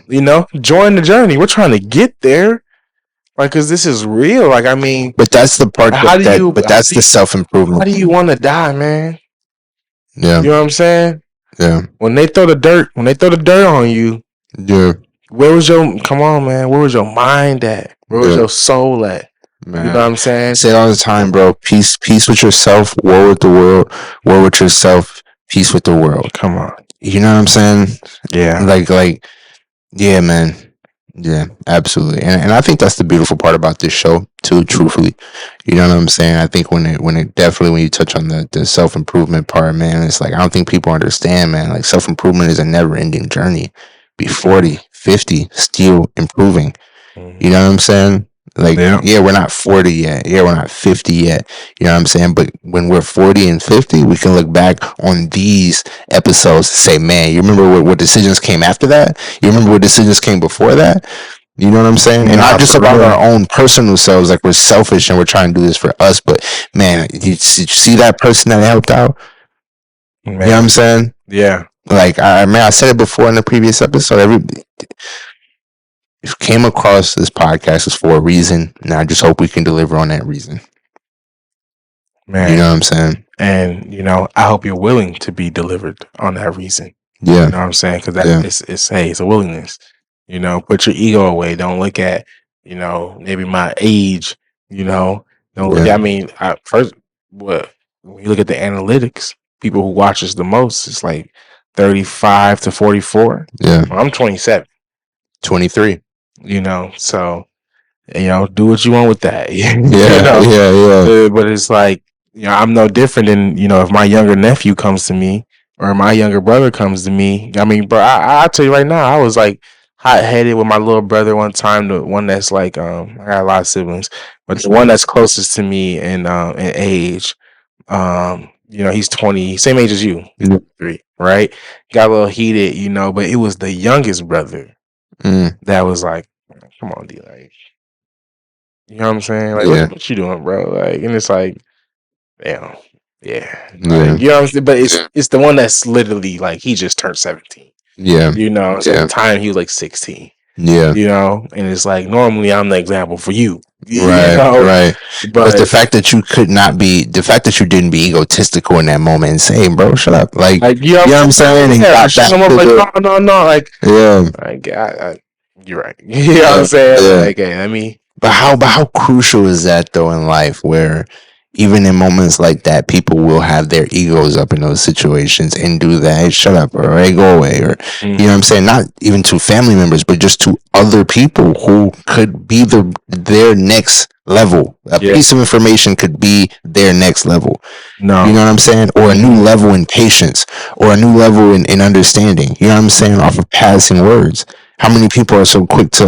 Join the journey. We're trying to get there. Like, because this is real. Like, I mean, but that's the part that's the self-improvement. How do you want to die, man? Yeah. You know what I'm saying? Yeah. When they throw the dirt on you, yeah. Where was your mind at? Where was your soul at? Man. You know what I'm saying? I say it all the time, bro. Peace with yourself, war with the world, war with yourself, peace with the world. Come on. You know what I'm saying? Yeah. Like, yeah, man. Yeah, absolutely. And I think that's the beautiful part about this show too, truthfully. You know what I'm saying? I think when you touch on the self-improvement part, man, it's like, I don't think people understand, man. Like, self-improvement is a never-ending journey. Be 40, 50, still improving. Mm-hmm. You know what I'm saying? Like, yeah, we're not 40 yet. Yeah, we're not 50 yet. You know what I'm saying? But when we're 40 and 50, we can look back on these episodes and say, man, you remember what decisions came after that? You remember what decisions came before that? You know what I'm saying? And not just about our own personal selves, like we're selfish and we're trying to do this for us. But, man, you see that person that helped out? Man. You know what I'm saying? Yeah. Like, I said it before in the previous episode. If you came across this podcast is for a reason, and I just hope we can deliver on that reason. Man, you know what I'm saying? And I hope you're willing to be delivered on that reason. Yeah, you know what I'm saying? Because it's a willingness. Put your ego away. Don't look at maybe my age. Don't look. I mean, when you look at the analytics, people who watch us the most, it's like 35 to 44. Yeah, well, I'm 27, 23. So do what you want with that. Yeah. But it's like, I'm no different than if my younger nephew comes to me or my younger brother comes to me. I mean, bro, I'll tell you right now, I was like hot-headed with my little brother one time. The one that's like, I got a lot of siblings, but the one that's closest to me in age, he's 20, same age as you, 3, right? Got a little heated, but it was the youngest brother that was like, come on, D, like, you know what I'm saying? Like, what you doing, bro? Like, and it's like, damn, yeah. Like, you know what I'm saying? But it's the one that's literally like, he just turned 17. Yeah. At the time he was like 16. Yeah. And it's like, normally I'm the example for you. Right. But the fact that you didn't be egotistical in that moment and say, hey, bro, shut up. Like you know what I'm saying? And got back no. Like, yeah. Like, you're right. You know what I'm saying? Yeah. Like, hey, let me. But how crucial is that though in life, where even in moments like that, people will have their egos up in those situations and do that. Hey, shut up, or hey, go away, or you know what I'm saying? Not even to family members, but just to other people who could be their next level. A piece of information could be their next level. No, you know what I'm saying? Or a new level in patience, or a new level in understanding. You know what I'm saying? Off of passing words. How many people are so quick to,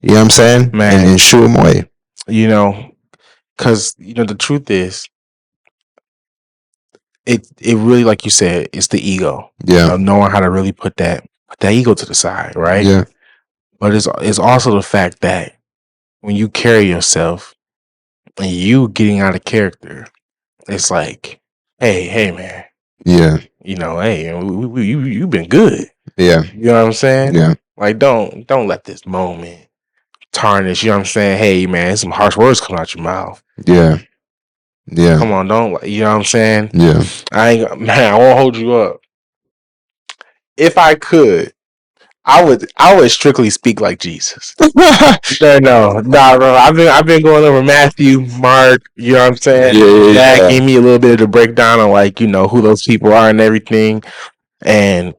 you know what I'm saying? Man, and shoo them away. Because the truth is, it really, like you said, it's the ego. Yeah, knowing how to really put that ego to the side, right? Yeah. But it's also the fact that when you carry yourself and you getting out of character, it's like, hey, man. Yeah. Hey, you've been good. Yeah. You know what I'm saying? Yeah. Like, don't let this moment tarnish. You know what I'm saying? Hey, man, some harsh words coming out your mouth. Yeah. Yeah. Come on, don't. You know what I'm saying? Yeah. I won't hold you up. If I could, I would strictly speak like Jesus. No, nah, bro. I've been going over Matthew, Mark. You know what I'm saying? That Yeah. gave me a little bit of the breakdown on like who those people are and everything. And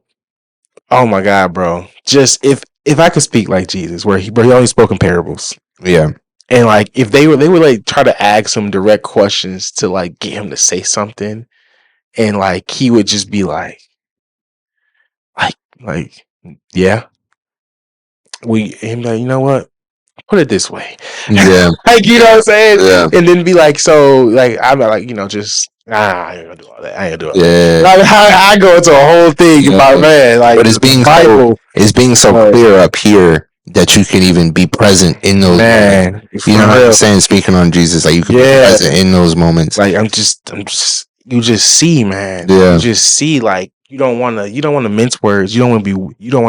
oh my God, bro! Just if I could speak like Jesus, where he only spoke in parables, Yeah. and like if they would like try to ask him direct questions to like get him to say something, and like he would just be like yeah, we him like you know what? Put it this way. Yeah. Like you know what I'm saying, Yeah. and then be like, so like I'm like just I ain't gonna do all that. I ain't gonna do all that. Yeah. Like, I go into a whole thing Yeah. about man, like But the Bible, it's being so but clear up here that you can even be present in those moments. man, You for know what I'm real, saying? Speaking on Jesus, like you can be yeah. present in those moments. Like I'm just you just see, man. You Yeah. just see like you don't want to mince words. You don't want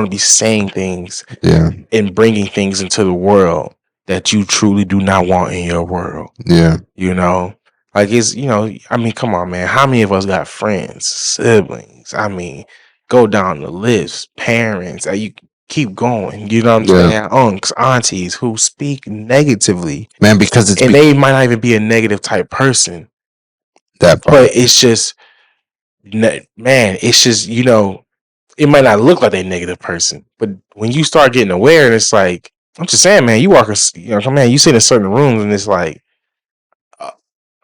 to be saying things Yeah. and bringing things into the world that you truly do not want in your world. Yeah. You know, like I mean, come on, man. How many of us got friends, siblings? I mean, go down the list, parents. You keep going. You know what I'm Yeah. saying? Unks, aunties who speak negatively, Man, because it's and they might not even be a negative type person, that part. but it's just, man, it's just it might not look like a negative person, but when you start getting aware, and it's like I'm just saying, man, you walk, man, you sit in certain rooms, and it's like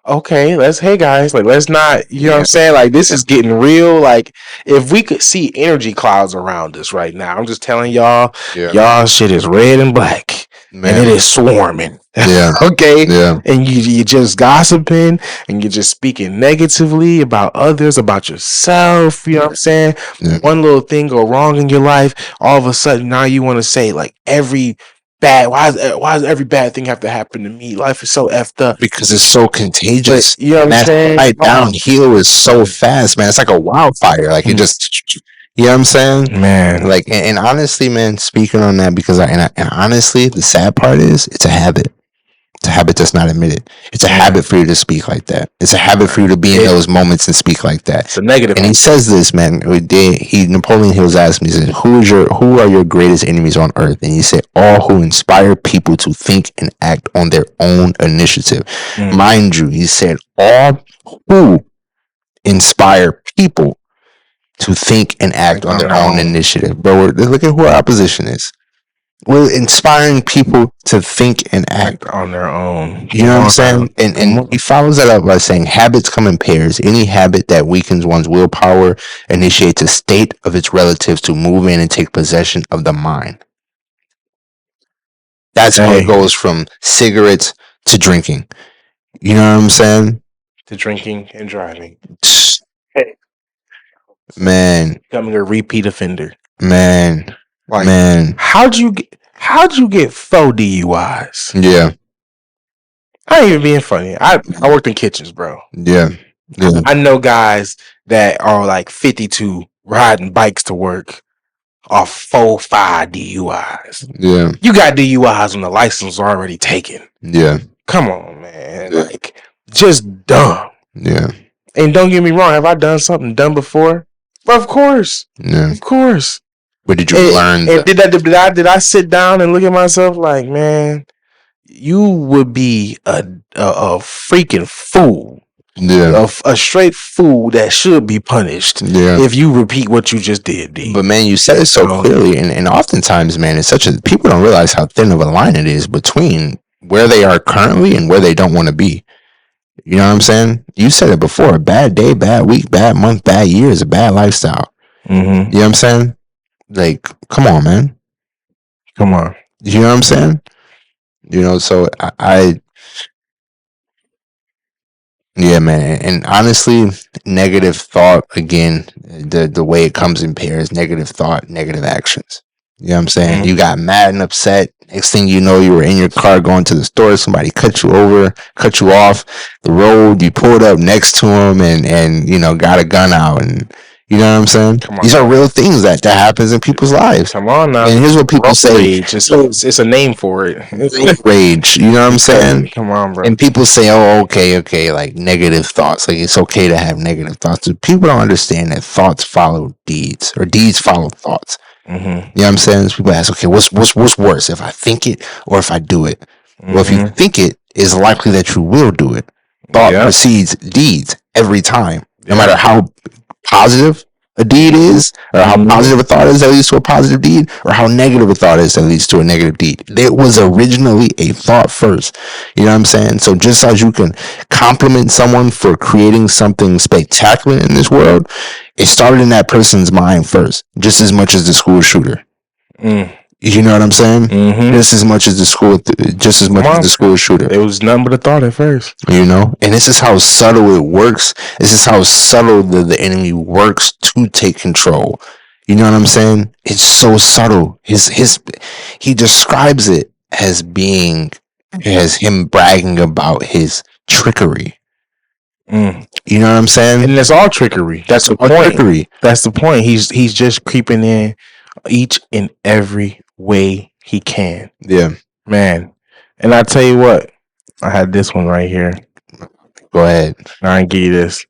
okay, hey guys, like let's not, you know what I'm saying? Like this is getting real. Like if we could see energy clouds around us right now, I'm just telling y'all, Yeah. y'all shit is red and black. Man. And it is swarming. Yeah. Okay. Yeah. And you just gossiping and you're just speaking negatively about others, about yourself. You know what I'm saying? Yeah. One little thing go wrong in your life, all of a sudden now you want to say like every bad. Why does every bad thing have to happen to me? Life is so effed up. Because it's so contagious. But you know what I'm That saying? right downhill is so fast, man. It's like a wildfire. Like it just, you know what I'm saying? Man, Like, and honestly, man, speaking on that, because and honestly, the sad part is it's a habit. It's a habit that's not admitted. It's a habit for you to speak like that. It's a habit for you to be in those moments and speak like that. It's a negative. And he says this, man. Napoleon Hill asked me, he said, who are your greatest enemies on earth? And he said, all who inspire people to think and act on their own initiative. Mind you, he said, all who inspire people to think and act on their own initiative. But look at who our opposition is. We're inspiring people to think and act on their own. You know what I'm saying? And he follows that up by saying habits come in pairs. Any habit that weakens one's willpower initiates a state of its relatives to move in and take possession of the mind. That's how it goes from cigarettes to drinking. You know what I'm saying? To drinking and driving. Man. Becoming a repeat offender. Man. Like, man. How'd you get 4 DUIs? Yeah. I ain't even being funny. I worked in kitchens, bro. Yeah. I know guys that are like 52 riding bikes to work off 4, 5 DUIs. Yeah. You got DUIs when the license is already taken. Yeah. Come on, man. Yeah. Like, just dumb. Yeah. And don't get me wrong, have I done something dumb before? Of course. Yeah. Of course. But did you learn? And did I sit down and look at myself like, man, you would be a freaking fool. Yeah. A straight fool that should be punished if you repeat what you just did, D. But man, you said it so clearly, and oftentimes, man, it's such a people don't realize how thin of a line it is between where they are currently and where they don't want to be. You know what I'm saying? You said it before: a bad day, bad week, bad month, bad year is a bad lifestyle. Mm-hmm. You know what I'm saying? Like, come on, man. Come on. You know what I'm saying? You know, so I yeah, man. And honestly, negative thought, again, the way it comes in pairs, negative thought, negative actions. You know what I'm saying? Mm-hmm. You got mad and upset. Next thing you know, you were in your car going to the store. Somebody cut you over, cut you off the road. You pulled up next to him and got a gun out. And you know what I'm saying? These are real things that happens in people's lives. Come on now. And here's what people say. It's a name for it. Rage. You know what I'm saying? Come on, bro. And people say, oh, okay, like negative thoughts. Like it's okay to have negative thoughts. People don't understand that thoughts follow deeds or deeds follow thoughts. Mm-hmm. You know what I'm saying? People ask, okay, what's worse, if I think it or if I do it? Well, if you Mm-hmm. think it, it's likely that you will do it. Thought Yep. precedes deeds every time, no matter Yep. how positive a deed is, or how Mm-hmm. positive a thought is that leads to a positive deed, or how negative a thought is that leads to a negative deed. It was originally a thought first. You know what I'm saying? So just as you can compliment someone for creating something spectacular in this world, it started in that person's mind first, just as much as the school shooter. Mm. You know what I'm saying? Mm-hmm. Just as much as the school, just as much as the school shooter. It was nothing but a thought at first. You know, and this is how subtle it works. This is how subtle the enemy works to take control. You know what I'm saying? It's so subtle. He describes it as being, as him bragging about his trickery. Mm. You know what I'm saying? And it's all trickery. That's the All point. trickery. That's the point. He's just creeping in each and every way he can. Yeah. Man. And I tell you what, I had this one right here. Go ahead. I can give you this.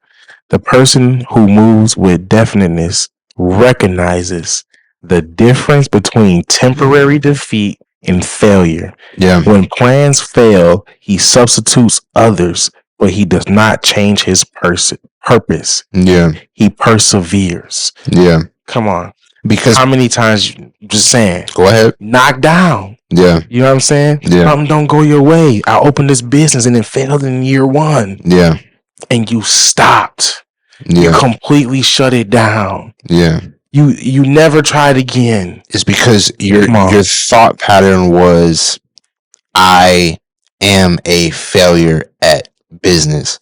The person who moves with definiteness recognizes the difference between temporary defeat and failure. Yeah. When plans fail, he substitutes others, but he does not change his purpose. Yeah. He perseveres. Yeah. Come on. Because how many times, just saying, go ahead, knocked down. Yeah. You know what I'm saying? Yeah. Something don't go your way. I opened this business and it failed in year 1. Yeah. And you stopped. Yeah. You completely shut it down. Yeah. You never tried again. It's because your thought pattern was, I am a failure at business,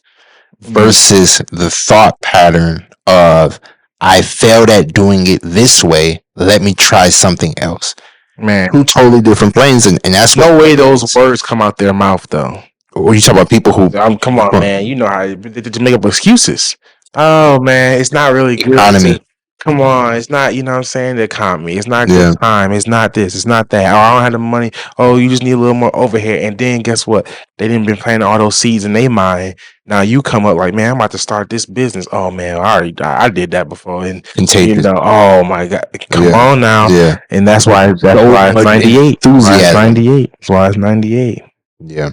versus the thought pattern of, I failed at doing it this way, let me try something else. Man, 2 totally different planes, and that's no way those words come out their mouth though. Or you talk about people who, come on, man, you know how to make up excuses. Oh man, it's not really good. Economy. Come on, it's not, you know what I'm saying, the economy. It's not good time. It's not this. It's not that. Oh, I don't have the money. Oh, you just need a little more overhead. And then guess what? They didn't been planting all those seeds in their mind. Now you come up like, man, I'm about to start this business. Oh man, I did that before. And you know, oh my God, come on now. Yeah. And that's why it's 98. That's 98. That's why it's 98. Yeah.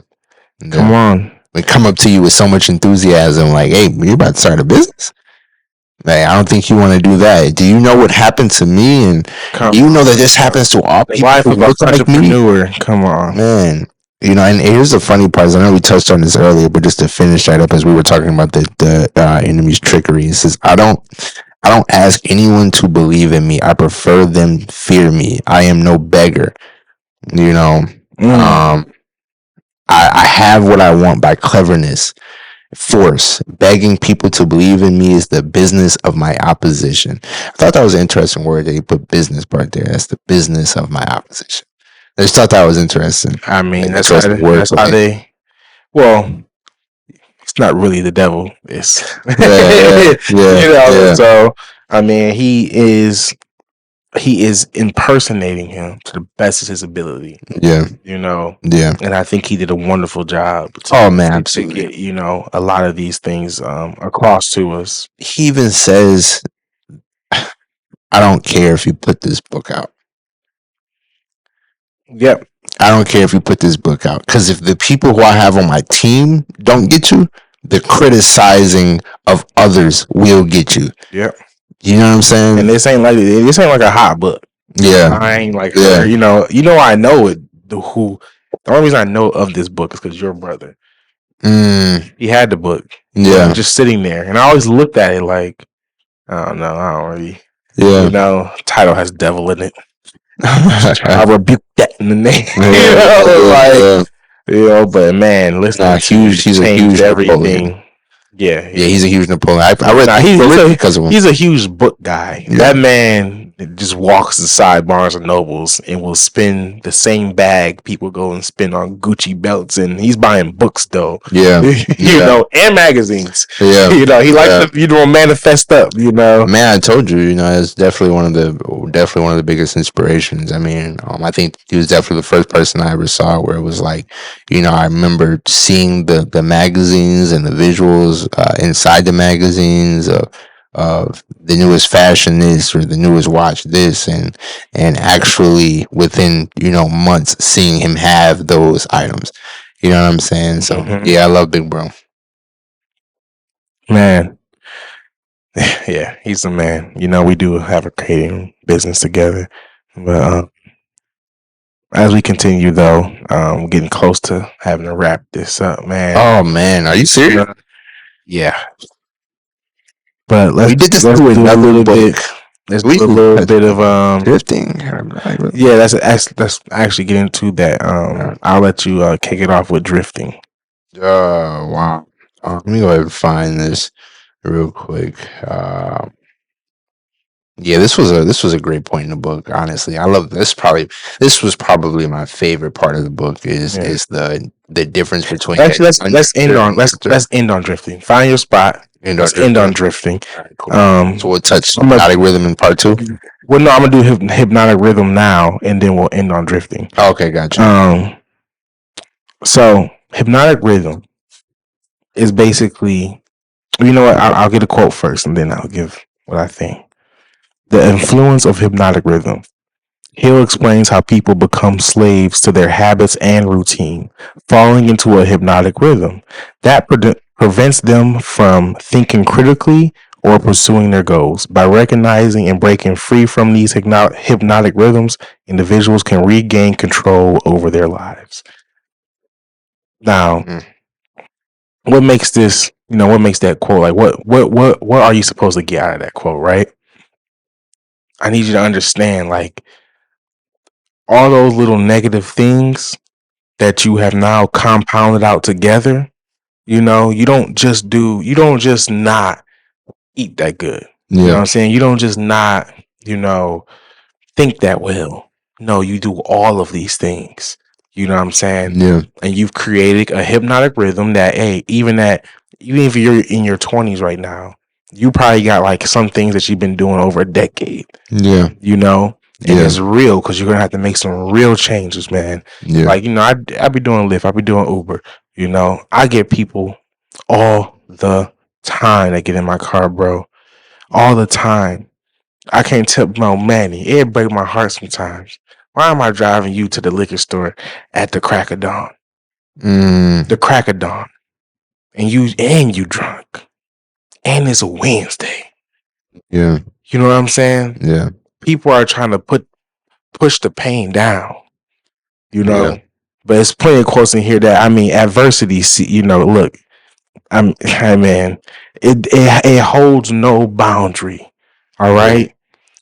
Come on. They come up to you with so much enthusiasm, like, hey, you're about to start a business? Like, I don't think you want to do that. Do you know what happened to me? And you know that this happens to all people who look like me? Come on, man. You know, and here's the funny part. I know we touched on this earlier, but just to finish that up, as we were talking about the enemy's trickery, it says, I don't ask anyone to believe in me. I prefer them fear me. I am no beggar. You know, I have what I want by cleverness. Force. Begging people to believe in me is the business of my opposition. I thought that was an interesting word that you put business part there. That's the business of my opposition. I just thought that was interesting. I mean, that's how they, well, it's not really the devil. It's, so, I mean, he is impersonating him to the best of his ability. Yeah. You know? Yeah. And I think he did a wonderful job to get, you know, a lot of these things across to us. He even says, I don't care if you put this book out. Yep. I don't care if you put this book out. Because if the people who I have on my team don't get you, the criticizing of others will get you. Yep. You know what I'm saying? And this ain't like a hot book. Yeah. I ain't like her. You know I know it. The only reason I know of this book is because your brother. He had the book. Yeah. Just sitting there. And I always looked at it like, I don't know, I don't really. Yeah. You know, title has devil in it. I rebuke that in the name. Yeah. You know, but man, listen, he's a huge everything. Napoleon. Yeah, he's a huge Napoleon. I read because of him. He's a huge book guy. Yeah. That man just walks inside Barnes and Nobles and will spend the same bag people go and spend on Gucci belts, and he's buying books though. Yeah, you know, and magazines. Yeah, you know, he likes to manifest up. You know, man, I told you, you know, it's definitely one of the biggest inspirations. I mean, I think he was definitely the first person I ever saw where it was like, you know, I remember seeing the magazines and the visuals inside the magazines of the newest fashion this or the newest watch this, and actually within months seeing him have those items. You know what I'm saying? So Mhm. yeah, I love Big Bro. Man, yeah, he's the man. We do have a creating business together, but as we continue, though, we're getting close to having to wrap this up, man. Oh man, are you serious? Yeah, but We did this let's to do a another little book. bit. Let's We do a little touched bit of drifting. Yeah, that's actually get into that. I'll let you kick it off with drifting. Wow. Let me go ahead and find this real quick. Yeah, this was a great point in the book. Honestly, I love this. This was probably my favorite part of the book. Is Yeah. is the difference between Actually, let's end on drifting. Find your spot. and Let's end on drifting. All right, cool. So we'll touch hypnotic rhythm in part 2. Well, no, I'm gonna do hypnotic rhythm now, and then we'll end on drifting. Oh, okay, gotcha. So hypnotic rhythm is basically, you know what? I'll get a quote first, and then I'll give what I think. The influence of hypnotic rhythm. Hill explains how people become slaves to their habits and routine, falling into a hypnotic rhythm that prevents them from thinking critically or pursuing their goals. By recognizing and breaking free from these hypnotic rhythms, individuals can regain control over their lives. Now, what makes this, what makes that quote, like what are you supposed to get out of that quote, right? I need you to understand, like, all those little negative things that you have now compounded out together, you don't just not eat that good. You know what I'm saying? You don't just not, think that well. No, you do all of these things. You know what I'm saying? Yeah. And you've created a hypnotic rhythm that, hey, even if you're in your 20s right now, you probably got like some things that you've been doing over a decade. Yeah. And it's real because you're gonna have to make some real changes, man. Yeah. Like, I be doing Lyft, I be doing Uber. I get people all the time that get in my car, bro. All the time. I can't tell no Manny. It break my heart sometimes. Why am I driving you to the liquor store at the crack of dawn? The crack of dawn. And you drunk. And it's a Wednesday. Yeah. You know what I'm saying? Yeah. People are trying to push the pain down. Yeah. But it's plenty of quotes in here that, adversity, look, man, it holds no boundary. All right.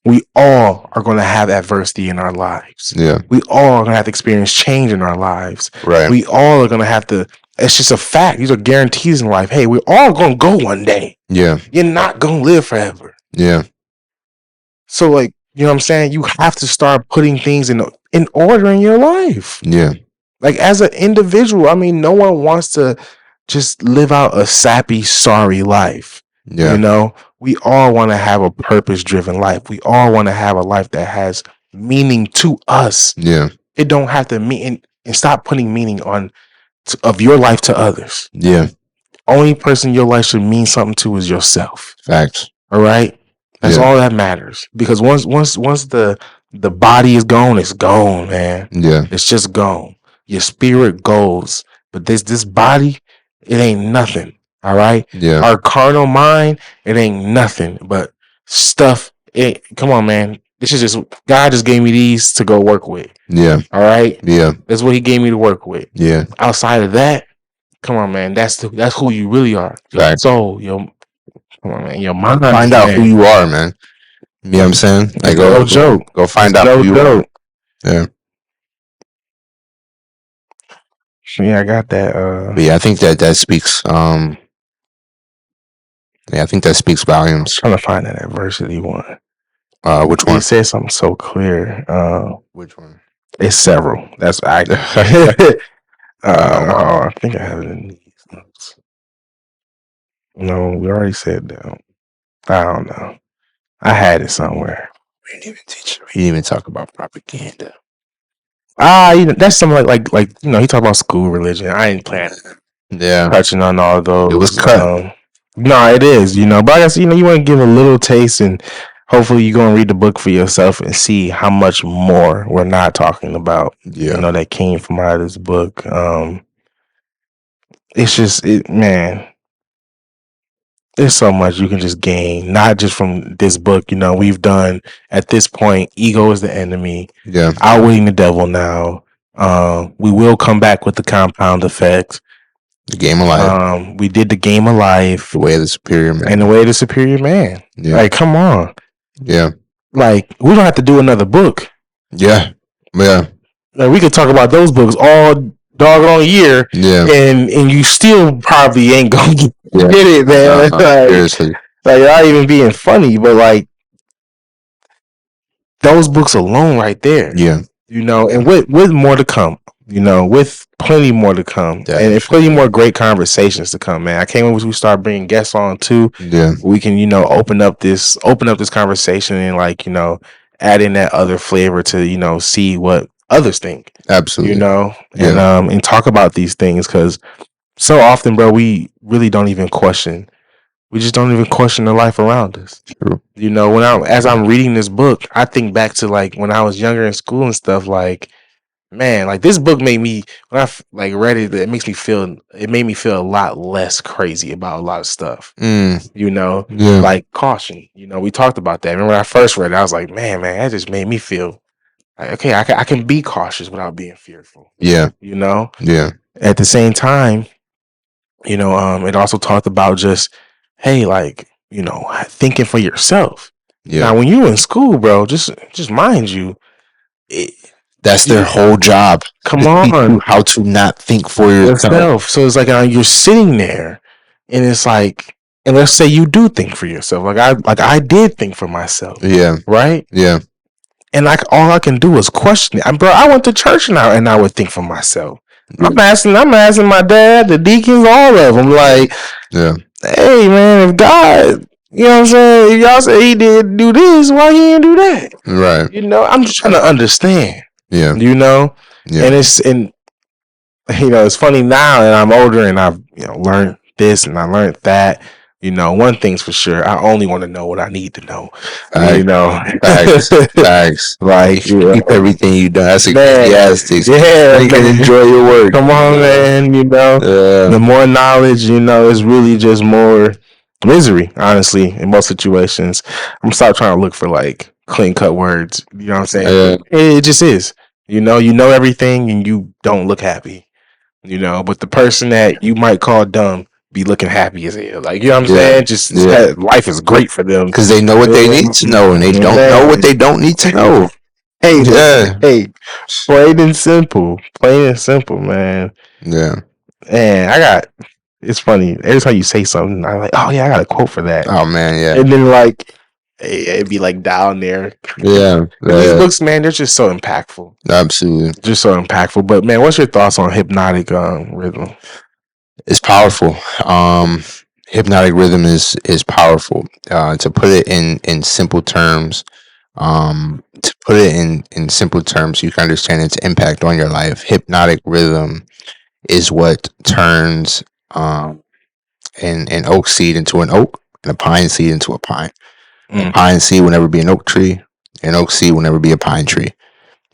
We all are going to have adversity in our lives. Yeah. We all are going to have to experience change in our lives. Right. We all are going to have to. It's just a fact. These are guarantees in life. Hey, we're all going to go one day. Yeah. You're not going to live forever. Yeah. So, like, you know what I'm saying? You have to start putting things in order in your life. Yeah. Like, as an individual, no one wants to just live out a sappy, sorry life. Yeah. We all want to have a purpose-driven life. We all want to have a life that has meaning to us. Yeah. It don't have to mean, and stop putting meaning of your life to others. Yeah. Only person your life should mean something to is yourself. Facts. All right? That's all that matters. Because once the body is gone, it's gone, man. Yeah. It's just gone. Your spirit goes. But this body, it ain't nothing. All right? Yeah. Our carnal mind, it ain't nothing but stuff. Come on, man. This is just, God just gave me these to go work with. Yeah. All right? Yeah. That's what he gave me to work with. Yeah. Outside of that, come on, man. That's who you really are. Your soul, come on, man. Your mind. Find out who you are, man. You know what I'm saying? Like, go find out who you are. Yeah. Yeah, I got that. But yeah, I think that speaks. Yeah, I think that speaks volumes. I'm trying to find that adversity one. Which one? It says something so clear. Which one? It's several. That's I. I think I have it in these notes. No, we already said that. I don't know. I had it somewhere. We didn't even teach. We didn't even talk about propaganda. That's something like he talked about school religion. I ain't planning. Yeah, Touching on all those. It was cut. No, it is, but I guess, you want to give a little taste, and hopefully you're going to read the book for yourself and see how much more we're not talking about, Yeah. that came from out of this book. It's just, man, there's so much you can just gain, not just from this book. We've done at this point, Ego is the Enemy, Yeah. Outwitting the Devil now. We will come back with the Compound Effect. The Game of Life. We did the Game of Life. The Way of the Superior Man. And the Way of the Superior Man. Yeah. Like, come on. Yeah. Like, we don't have to do another book. Yeah. Yeah. Like, we could talk about those books all doggone year. Yeah. And you still probably ain't gonna get it, man. Seriously. Like, not even being funny, but like, those books alone right there. Yeah. And with more to come. With plenty more to come. Definitely. And plenty more great conversations to come, man. I can't wait when we start bringing guests on too. Yeah. We can, open up this conversation and like, add in that other flavor to, see what others think. Absolutely. And talk about these things, because so often, bro, we really don't even question. We just don't even question the life around us. True. As I'm reading this book, I think back to like when I was younger in school and stuff. Like, man, like this book made me, when I like read it, it made me feel a lot less crazy about a lot of stuff. Yeah. Like caution. We talked about that. Remember when I first read it, I was like, man, that just made me feel like, okay, I can be cautious without being fearful. Yeah. Yeah. At the same time, it also talked about just, hey, like, thinking for yourself. Yeah. Now, when you're in school, bro, just mind you, that's their whole job. Come on, how to not think for yourself. So it's like you're sitting there, and it's like, and let's say you do think for yourself, like I did think for myself. Yeah. Right. Yeah. And like all I can do is question it. Bro, I went to church and I would think for myself. I'm asking my dad, the deacons, all of them. Like, yeah. Hey man, if God, you know what I'm saying, if y'all say he did do this, why he didn't do that? Right. I'm just trying to understand. Yeah. Yeah. And it's funny now that I'm older and I've learned this and I learned that. One thing's for sure, I only want to know what I need to know. Facts. Like, keep everything you do. That's ecclesiastic. Yeah, you can enjoy your work. Come on, man. The more knowledge, is really just more misery. Honestly, in most situations, I'm gonna start trying to look for like clean cut words. You know what I'm saying? It just is. You know everything, and you don't look happy. But the person that you might call dumb be looking happy as hell. Like, you know what I'm saying? Just life is great for them. Because they know what they need to know, and they don't know what they don't need to know. Hey, plain and simple. Plain and simple, man. Yeah. And it's funny. Every time you say something, I'm like, oh yeah, I got a quote for that. Oh man, yeah. And then like, it'd be like down there. Yeah. These books, man, they're just so impactful. Absolutely. Just so impactful. But man, what's your thoughts on hypnotic rhythm? It's powerful. Hypnotic rhythm is powerful. To put it in simple terms, you can understand its impact on your life. Hypnotic rhythm is what turns an oak seed into an oak, and a pine seed into a pine. A pine seed will never be an oak tree. An oak seed will never be a pine tree.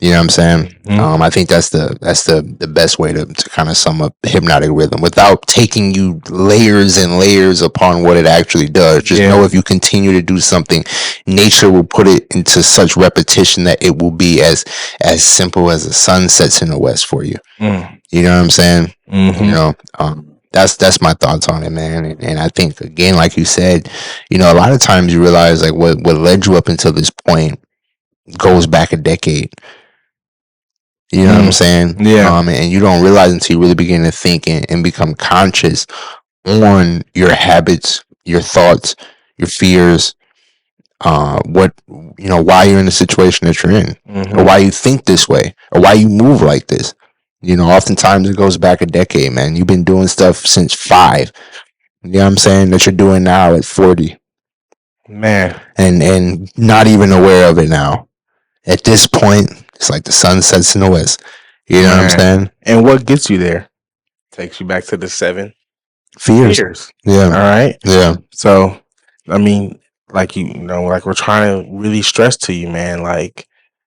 You know what I'm saying? I think that's the best way to kind of sum up hypnotic rhythm without taking you layers and layers upon what it actually does. Just know if you continue to do something, nature will put it into such repetition that it will be as simple as the sun sets in the west for you. You know what I'm saying? That's my thoughts on it, man. And I think, again, like you said, a lot of times you realize like what led you up until this point goes back a decade. You know what I'm saying? Yeah. And you don't realize until you really begin to think and become conscious on your habits, your thoughts, your fears, why you're in the situation that you're in, or why you think this way, or why you move like this. Oftentimes it goes back a decade, man. You've been doing stuff since 5. You know what I'm saying? That you're doing now at 40. Man. And not even aware of it now. At this point, it's like the sun sets in the west. You know what I'm saying? And what gets you there? Takes you back to the 7. Fears. Yeah. All right. Yeah. So, I mean, like like we're trying to really stress to you, man. Like,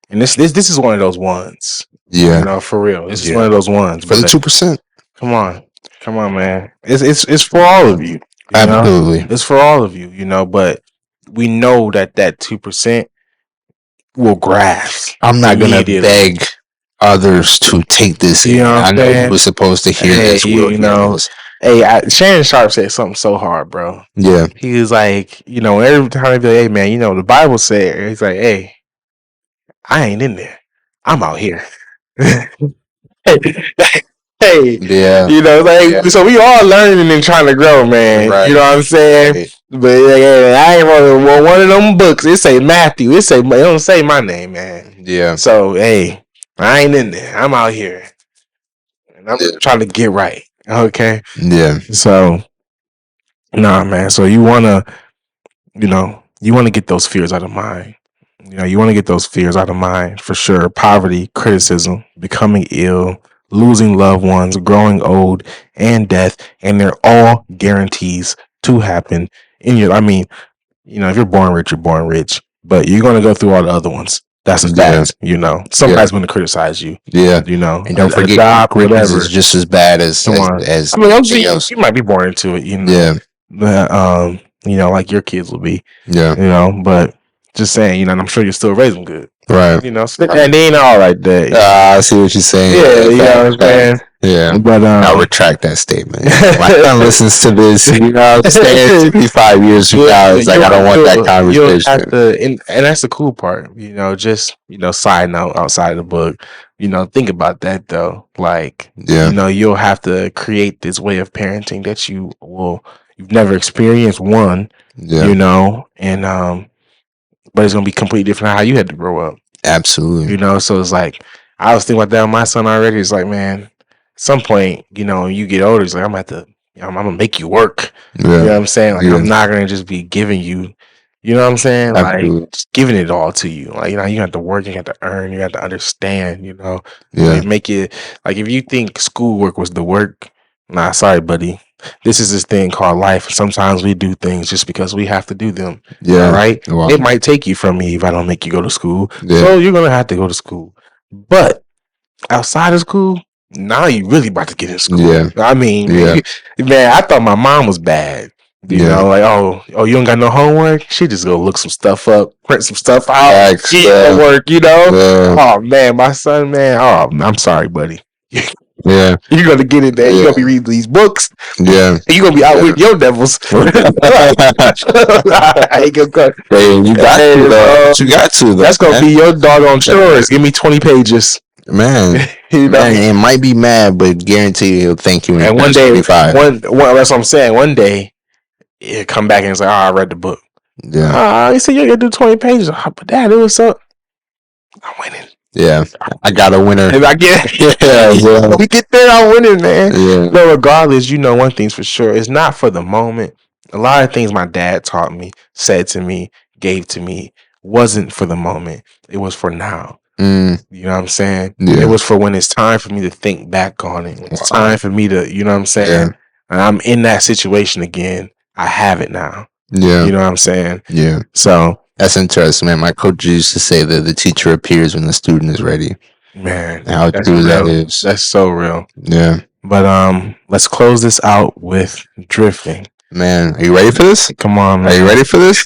and this is one of those ones. Yeah. For real. This is Yeah. one of those ones. For the But 2%. come on, man. It's for all of you. Absolutely. It's for all of you. But we know that 2% will grasp. I'm not gonna immediately. beg others to take this in. I know you were supposed to hear this. We'll hear this. Hey, Shannon Sharp said something so hard, bro. Yeah. He was like, every time he be like, hey man, the Bible said, he's like, hey, I ain't in there. I'm out here. Hey, Yeah. so we all learning and trying to grow, man. Right. You know what I'm saying? Right. But I ain't running one of them books. It say Matthew. It don't say my name, man. Yeah. So hey, I ain't in there. I'm out here, and I'm trying to get right. Okay. Yeah. So, nah, man. So you wanna get those fears out of mind. You want to get those fears out of mind for sure. Poverty, criticism, becoming ill, losing loved ones, growing old, and death, and they're all guarantees to happen in your. I mean, if you're born rich, you're born rich, but you're gonna go through all the other ones. That's a fact. Somebody's gonna criticize you. Yeah. And don't forget, job, greatness is just as bad as I mean, you might be born into it. Yeah. But like your kids will be. Yeah. But just saying, and I'm sure you still raise them good. Right. And they ain't all right there. I see what you're saying. Yeah, you know what I'm saying? Yeah. But I'll retract that statement. My son listens to this, 25 years from now. It's like, I don't want that conversation. Have to, and that's the cool part, just, side note outside of the book, think about that though. Like, you'll have to create this way of parenting that you've never experienced one, and, but it's going to be completely different how you had to grow up. Absolutely. So it's like, I was thinking about that with my son already. It's like, man, at some point, you get older, it's like, I'm gonna make you work. Yeah. You know what I'm saying? Like, I'm not gonna just be giving you, you know what I'm saying? Absolutely. Like, just giving it all to you. Like, you have to work, you have to earn, you have to understand, Yeah. Make it, like, if you think schoolwork was the work, nah, sorry, buddy. This is this thing called life. Sometimes we do things just because we have to do them. Yeah. All right. Wow. It might take you from me if I don't make you go to school. Yeah. So you're gonna have to go to school. But outside of school, now you really about to get in school. Yeah. I mean, Yeah. man, I thought my mom was bad. You like, oh, you don't got no homework? She just go look some stuff up, print some stuff out, get homework, Oh man, my son, man. Oh, I'm sorry, buddy. Yeah. You're gonna get in there. You're gonna be reading these books. Yeah. You're gonna be out with your devils. I ain't gonna cut. Hey, you got to though. You got to though. That's gonna be your doggone chores. Give me 20 pages. Man, man, it might be mad, but guarantee he'll thank you. And one day, that's what I'm saying. One day, he'll come back and say, "Oh, I read the book." Yeah. He said you gotta do 20 pages. Oh, but Dad, it was so. I'm winning. Yeah, I got a winner. If I get, we get there, I'm winning, man. Yeah. But regardless, one thing's for sure: it's not for the moment. A lot of things my dad taught me, said to me, gave to me, wasn't for the moment. It was for now. You know what I'm saying? Yeah. It was for when it's time for me to think back on it. When it's time for me to, you know what I'm saying? Yeah. And I'm in that situation again. I have it now. Yeah. You know what I'm saying? Yeah. So that's interesting, man. My coach used to say that the teacher appears when the student is ready. Man, how true that is. That's so real. Yeah. But let's close this out with drifting. Man, are you ready for this? Come on, man. Are you ready for this?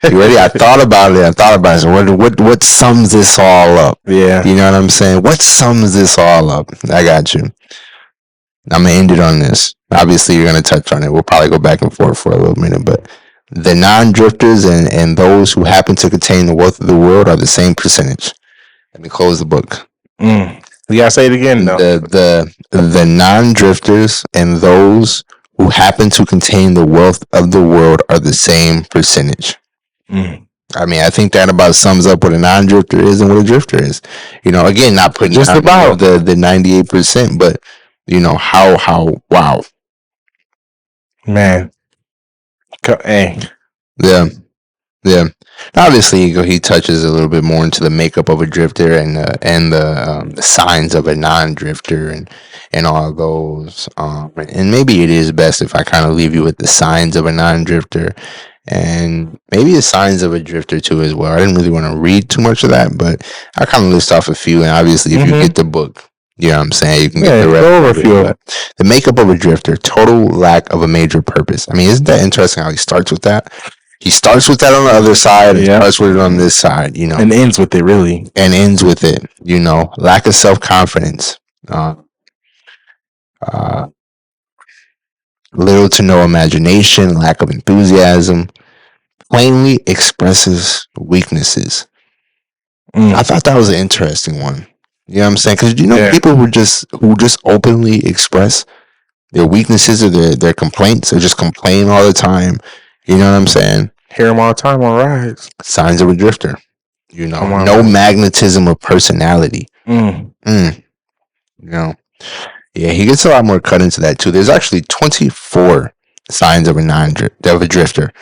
You ready? I thought about it. So what sums this all up? Yeah. You know what I'm saying? What sums this all up? I got you. I'm gonna end it on this. Obviously, you're gonna touch on it. We'll probably go back and forth for a little minute, but the non-drifters and those who happen to contain the wealth of the world are the same percentage. Let me close the book. You gotta say it again, though. The non-drifters and those who happen to contain the wealth of the world are the same percentage. I mean, I think that about sums up what a non-drifter is and what a drifter is. Again, not putting just about the 98%, but how wow, man. Hey, yeah, Yeah, obviously he touches a little bit more into the makeup of a drifter and the signs of a non-drifter and all those. And maybe it is best if I kind of leave you with the signs of a non-drifter and maybe the signs of a drifter too as well. I didn't really want to read too much of that, but I kind of list off a few. And obviously, if you get the book, you know what I'm saying, you can get the rest. Go over a few of them. The makeup of a drifter: total lack of a major purpose. I mean, isn't that interesting how he starts with that? He starts with that on the other side and starts with it on this side, you know. And ends with it, really. And ends with it, you know. Lack of self-confidence. Little to no imagination, lack of enthusiasm. Plainly expresses weaknesses. I thought that was an interesting one. You know what I'm saying? Because you know people who just openly express their weaknesses or their complaints or just complain all the time. You know what I'm saying? Hear them all the time on rides. Signs of a drifter. You know, no magnetism of personality. You know, yeah, he gets a lot more cut into that too. There's actually 24 signs of a drifter.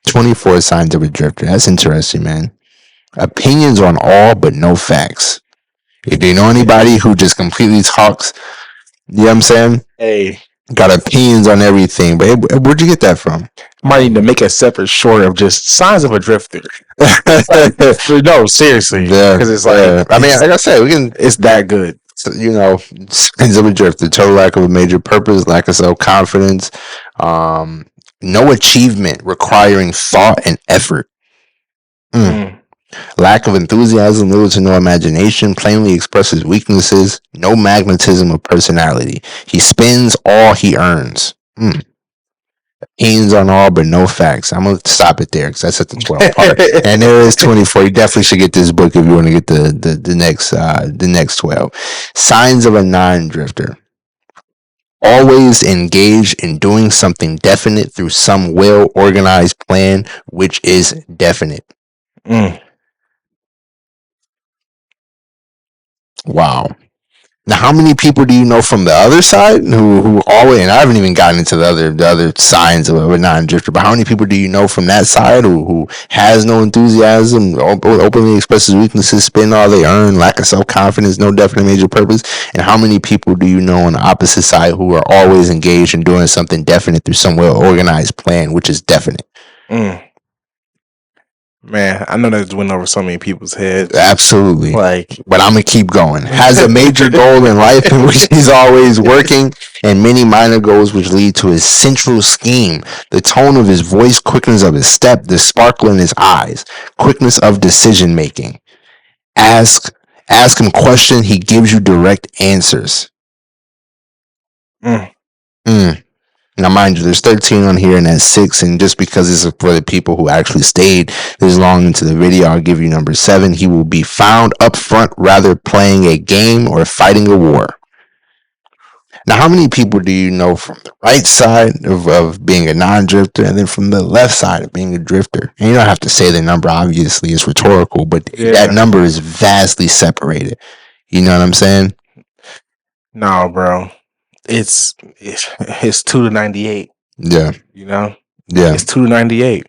24 signs of a drifter. That's interesting, man. Opinions on all, but no facts. If you know anybody who just completely talks, you know what I'm saying? Hey, got opinions on everything. But hey, where'd you get that from? I might need to make a separate short of just signs of a drifter. No, seriously. Because it's like, I mean, like I said, it's that good. So, you know, signs of a drifter: total lack of a major purpose, lack of self-confidence, no achievement requiring thought and effort. Lack of enthusiasm, little to no imagination, plainly expresses weaknesses, no magnetism of personality. He spends all he earns. Opinions on all, but no facts. I'm going to stop it there because that's at the 12 part. And there is 24. You definitely should get this book if you want to get the next 12. Signs of a non-drifter: always engaged in doing something definite through some well-organized plan, which is definite. Wow. Now, how many people do you know from the other side who always, and I haven't even gotten into the other signs of a non-drifter, but how many people do you know from that side who has no enthusiasm, openly expresses weaknesses, spend all they earn, lack of self-confidence, no definite major purpose? And how many people do you know on the opposite side who are always engaged in doing something definite through some well-organized plan, which is definite? Man, I know that's went over so many people's heads. Absolutely. But I'm going to keep going. Has a major goal in life in which he's always working, and many minor goals which lead to his central scheme. The tone of his voice, quickness of his step, the sparkle in his eyes, quickness of decision making. Ask him question, he gives you direct answers. Now, mind you, there's 13 on here and that's 6. And just because this is for the people who actually stayed this long into the video, I'll give you number 7. He will be found up front rather playing a game or fighting a war. Now, how many people do you know from the right side of being a non-drifter and then from the left side of being a drifter? And you don't have to say the number, obviously, it's rhetorical, but that number is vastly separated. You know what I'm saying? No, bro. It's 2 to 98. Yeah. You know? Yeah. It's 2 to 98.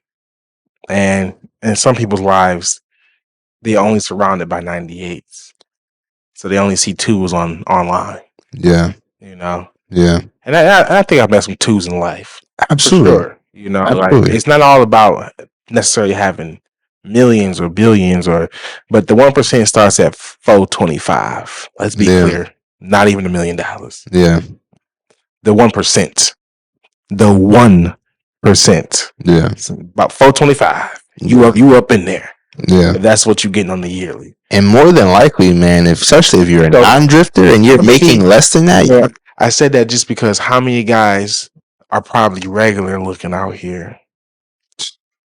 And in some people's lives, they're only surrounded by 98s. So they only see 2s online. Yeah. You know? Yeah. And I think I've met some 2s in life. Absolutely. For sure. You know, like it's not all about necessarily having millions or billions but the 1% starts at 425. Let's be clear. Not even $1 million. Yeah. The 1%. The 1%. Yeah. It's about 425. You up in there. Yeah. That's what you're getting on the yearly. And more than likely, man, especially if you're a non-drifter and you're making less than that. Yeah, I said that just because how many guys are probably regular looking out here?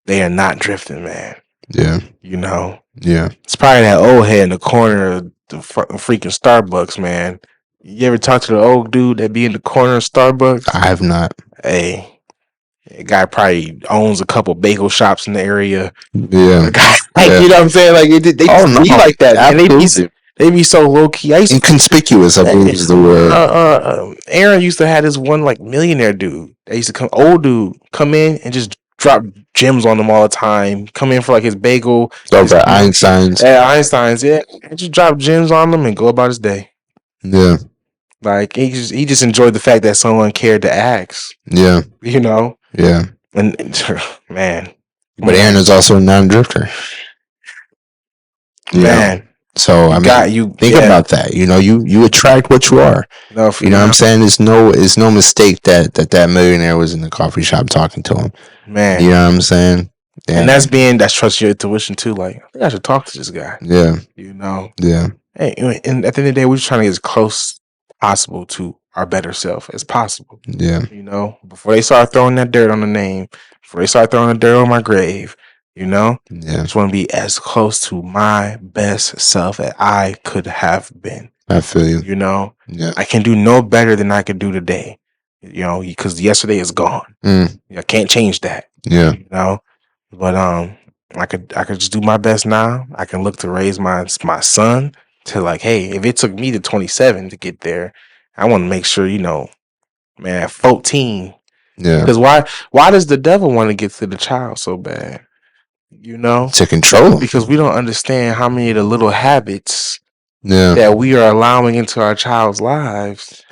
They are not drifting, man. Yeah. You know? Yeah. It's probably that old head in the corner of the freaking Starbucks, man. You ever talk to the old dude that be in the corner of Starbucks? I have not. Hey, a guy probably owns a couple bagel shops in the area. Yeah. You know what I'm saying? Like they be like that. Absolutely. They be so low key. Inconspicuous, I believe is the word. Aaron used to have this one like millionaire dude. They used to old dude come in and just drop gems on them all the time. Come in for like his bagel. Over Einstein's. At Einstein's, yeah. And just drop gems on them and go about his day. Yeah. Like he just enjoyed the fact that someone cared to ask. Yeah. You know? Yeah. And man. But Aaron is also a non-drifter. Man. So I mean, think about that. You know, you attract what you are. No, you know what I'm saying? It's no mistake that millionaire was in the coffee shop talking to him. Man. You know what I'm saying? And that's trust your intuition too. Like, I think I should talk to this guy. Yeah. You know? Yeah. Hey, and at the end of the day, we're just trying to get as close possible to our better self as possible. Yeah. You know, before they start throwing that dirt on the name, before they start throwing the dirt on my grave, you know, yeah. I just want to be as close to my best self that I could have been. I feel you. You know, yeah. I can do no better than I could do today. You know, because yesterday is gone. I can't change that. Yeah. You know, but I could just do my best now. I can look to raise my son to like, hey, if it took me to 27 to get there, I want to make sure, you know, man, at 14. Yeah. Because why does the devil want to get to the child so bad? You know? To control him. Because we don't understand how many of the little habits that we are allowing into our child's lives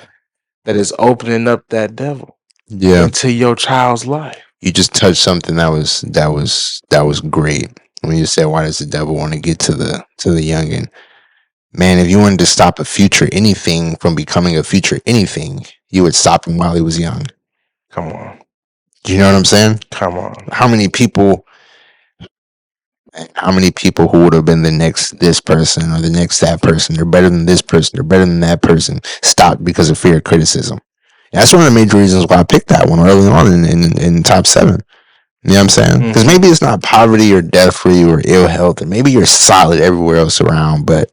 that is opening up that devil into your child's life. You just touched something that was great when you said, why does the devil want to get to the youngin? Man, if you wanted to stop a future anything from becoming a future anything, you would stop him while he was young. Come on. Do you know what I'm saying? Come on. How many people who would have been the next this person or the next that person, they're better than this person, they're better than that person, stopped because of fear of criticism? That's one of the major reasons why I picked that one early on in top 7. You know what I'm saying? Because maybe it's not poverty or death for you or ill health, and maybe you're solid everywhere else around, but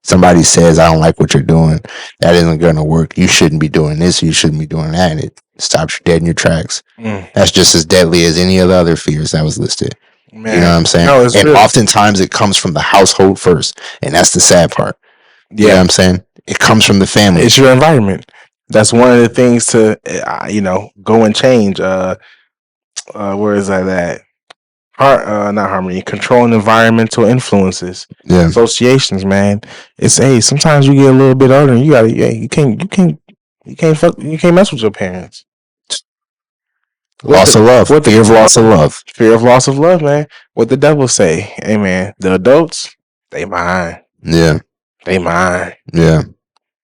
somebody says, I don't like what you're doing, that isn't going to work, you shouldn't be doing this, you shouldn't be doing that, and it stops you dead in your tracks. That's just as deadly as any of the other fears that was listed. Man. You know what I'm saying? No, and oftentimes it comes from the household first, and that's the sad part. You know what I'm saying? It comes from the family. It's your environment. That's one of the things to, go and change. Where is that at? Not harmony. Controlling environmental influences. Yeah. Associations, man. It's sometimes you get a little bit older and you can't mess with your parents. Loss of love. Fear of loss of love. Fear of loss of love, man. What the devil say? Hey, man, the adults, they mine. Yeah. They mine. Yeah.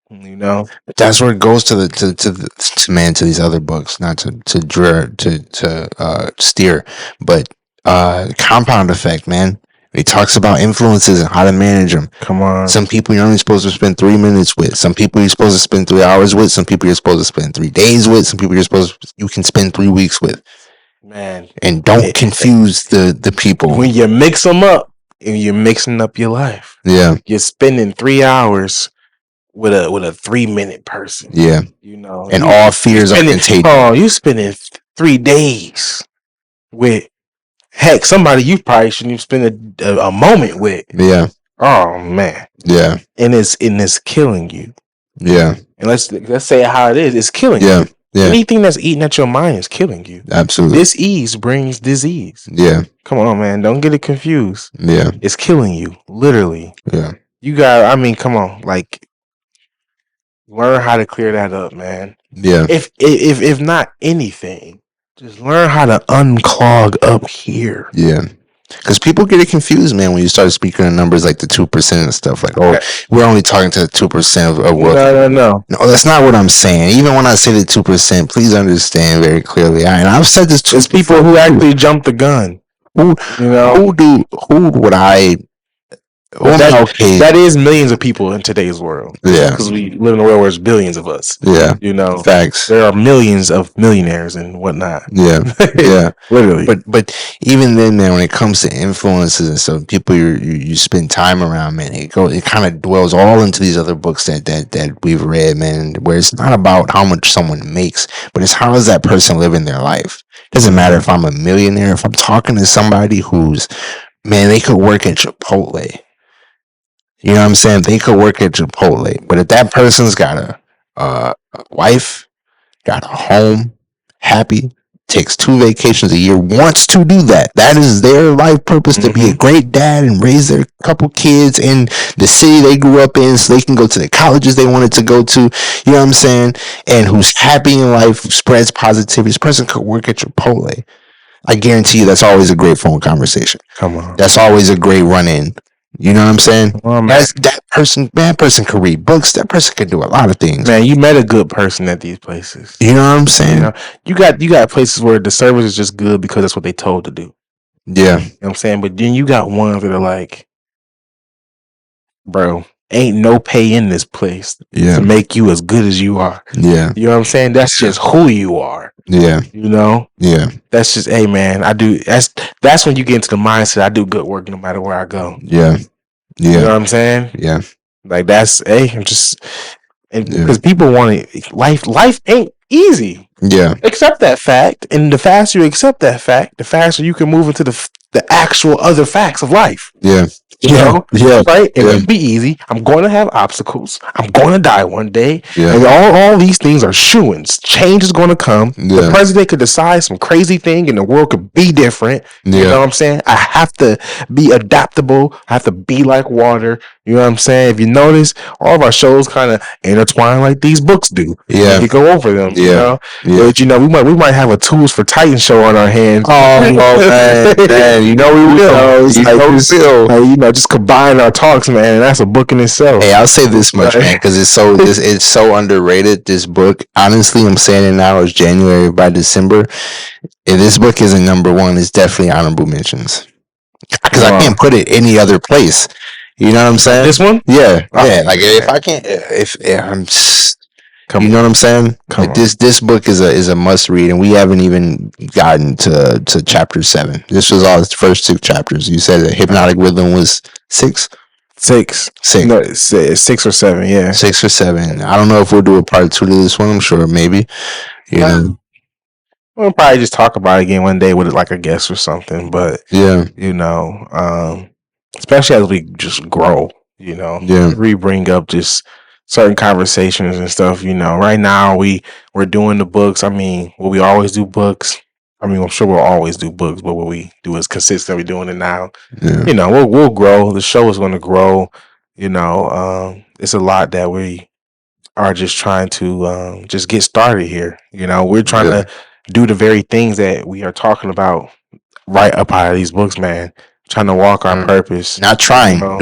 You know, that's where it goes to these other books, not to steer, but compound effect, man. He talks about influences and how to manage them. Come on. Some people you're only supposed to spend 3 minutes with. Some people you're supposed to spend 3 hours with. Some people you're supposed to spend 3 days with. Some people you can spend 3 weeks with. Man, and don't confuse the people. When you mix them up, and you're mixing up your life. Yeah, you're spending 3 hours with a 3-minute person. Yeah, you know, and all fears are contagious. Oh, you spending 3 days with. Heck, somebody you probably shouldn't even spend a moment with. Yeah. Oh man. Yeah. And it's killing you. Yeah. And let's say how it is. It's killing you. Yeah. Anything that's eating at your mind is killing you. Absolutely. Dis-ease brings disease. Yeah. Come on, man. Don't get it confused. Yeah. It's killing you. Literally. Yeah. You got. I mean, come on. Like, learn how to clear that up, man. Yeah. If not anything. Just learn how to unclog up here. Yeah. Because people get it confused, man, when you start speaking in numbers like the 2% and stuff. Like, oh, we're only talking to the 2% of wealth. No, that's not what I'm saying. Even when I say the 2%, please understand very clearly. And I've said this to people who actually jumped the gun. That is millions of people in today's world. Yeah. Because we live in a world where there's billions of us. Yeah. You know. Facts. There are millions of millionaires and whatnot. Yeah. Yeah. Literally. But even then, man, when it comes to influences and stuff, people you spend time around, man, it kind of dwells all into these other books that we've read, man, where it's not about how much someone makes, but it's how does that person live in their life. It doesn't matter if I'm a millionaire, if I'm talking to somebody who's, man, they could work at Chipotle. You know what I'm saying? They could work at Chipotle, but if that person's got a wife, got a home, happy, takes 2 vacations a year, wants to do that. That is their life purpose, to be a great dad and raise their couple kids in the city they grew up in so they can go to the colleges they wanted to go to. You know what I'm saying? And who's happy in life, who spreads positivity. This person could work at Chipotle. I guarantee you that's always a great phone conversation. Come on. That's always a great run-in. You know what I'm saying? Well, man. That person could read books. That person could do a lot of things. Man, you met a good person at these places. You know what I'm saying? You know, you got places where the service is just good because that's what they told to do. Yeah. You know what I'm saying? But then you got ones that are like, bro, ain't no pay in this place to make you as good as you are. Yeah. You know what I'm saying? That's just who you are. Yeah. You know? Yeah. That's just, hey man, that's when you get into the mindset, I do good work no matter where I go. Yeah. Yeah. You know what I'm saying? Yeah. Like that's, hey, I'm just, because people want it, life ain't easy. Yeah. Accept that fact, and the faster you accept that fact, the faster you can move into the actual other facts of life. Yeah. You know? Yeah. Right? It won't be easy. I'm going to have obstacles. I'm going to die one day. Yeah. And all these things are shoo-ins. Change is going to come. Yeah. The president could decide some crazy thing and the world could be different. Yeah. You know what I'm saying? I have to be adaptable. I have to be like water. You know what I'm saying? If you notice, all of our shows kind of intertwine like these books do. Yeah. You go over them. Yeah. You know? Yeah. But you know, we might have a Tools for Titan show on our hands. Oh man. You know we will. You know, just combine our talks, man, and that's a book in itself. Hey, I'll say this much, man, because it's so underrated. This book, honestly, I'm saying it now. It's January. By December, if this book isn't number one, it's definitely honorable mentions. Because I can't put it any other place. You know what I'm saying? This one? Yeah. Like if I can't, I'm. You know what I'm saying? Like this book is a must read, and we haven't even gotten to chapter 7. This was all the first 6 chapters. You said that Hypnotic Rhythm was 6? 6. No, 6 or 7, yeah. 6 or 7. I don't know if we'll do a part 2 to this one. I'm sure maybe. You know. We'll probably just talk about it again one day with like a guest or something. But yeah, you know, especially as we just grow, you know, we bring up just certain conversations and stuff. You know, right now we're doing the books. I mean, will we always do books? I mean, I'm sure we'll always do books, but what we do is consistently doing it now. Yeah. You know, we'll grow. The show is going to grow. You know, it's a lot that we are just trying to just get started here. You know, we're trying to do the very things that we are talking about right up out of these books, man. Trying to walk our purpose. Not trying, you know?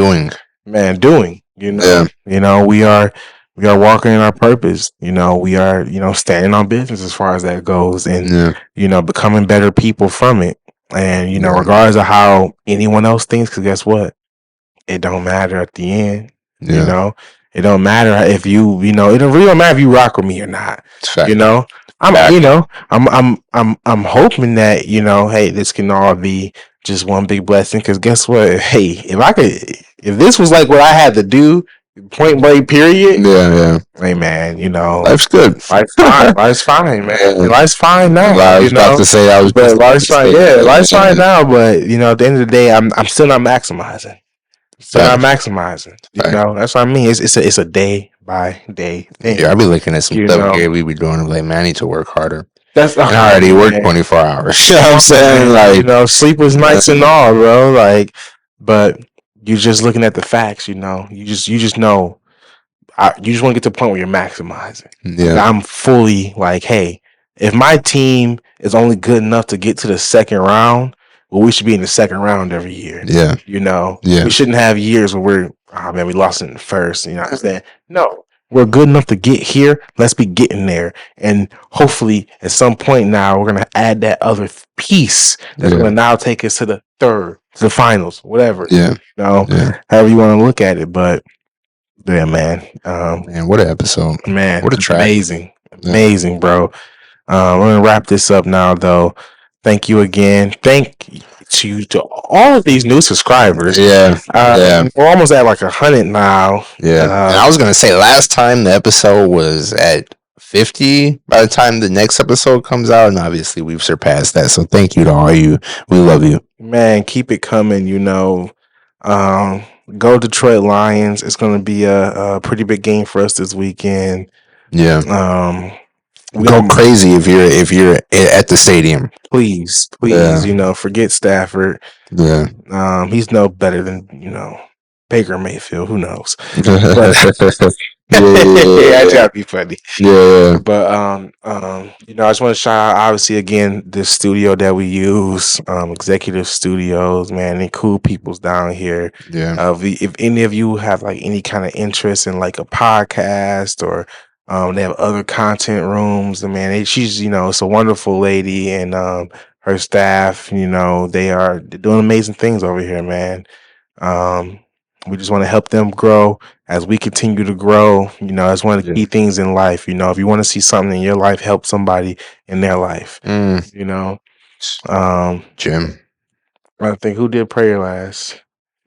doing. You know, you know, we are walking in our purpose. You know, we are, you know, standing on business as far as that goes, and you know, becoming better people from it. And you know, regardless of how anyone else thinks, because guess what, it don't matter at the end. You know, it don't matter if you know, it really don't matter if you rock with me or not. You know, I'm hoping that, you know, hey, this can all be just one big blessing. Because guess what? Hey, if this was like what I had to do, point blank, period. Hey, man, you know, life's good. Life's fine. Life's fine, man. Life's fine now. I was about to say life's fine. Yeah, life's fine now. But you know, at the end of the day, I'm still not maximizing. You know, that's what I mean. It's a day by day thing. Yeah, I be looking at some stuff here we be doing. I'm like, man, I need to work harder. That's I already work 24 hours. You know what I'm saying? Like, you know, sleepless nights and all, bro. Like, but you're just looking at the facts. You know, you just know. You just want to get to the point where you're maximizing. Yeah, I'm fully like, hey, if my team is only good enough to get to the second round, well, we should be in the second round every year. Yeah. You know? Yeah. We shouldn't have years where we lost in the first. You know what I'm saying? No. We're good enough to get here. Let's be getting there. And hopefully at some point now, we're going to add that other piece that's going to now take us to the third, to the finals, whatever. Yeah. You know? Yeah. However you want to look at it. But yeah, man. Man, what an episode. Man, what a track. Amazing, bro. We're going to wrap this up now, though. Thank you again. Thank you to all of these new subscribers. Yeah. We're almost at like 100 now. Yeah. And I was going to say, last time the episode was at 50 by the time the next episode comes out. And obviously we've surpassed that. So thank you to all you. We love you. Man, keep it coming, you know. Go Detroit Lions. It's going to be a pretty big game for us this weekend. Yeah. We go don't crazy if you're at the stadium. please, Yeah, please, forget Stafford. yeah, He's no better than Baker Mayfield. Who knows? But yeah, yeah, I yeah, try to be funny. yeah, But I just want to shout out obviously again this studio that we use, Executive Studios, man, and cool peoples down here. yeah, If any of you have like any kind of interest in like a podcast or they have other content rooms, and man, she's it's a wonderful lady and her staff, they're doing amazing things over here, man. Um, we just want to help them grow as we continue to grow. That's one of the yeah. key things in life. If you want to see something in your life help somebody in their life, Mm, you know. Um, Jim, I think who did prayer last?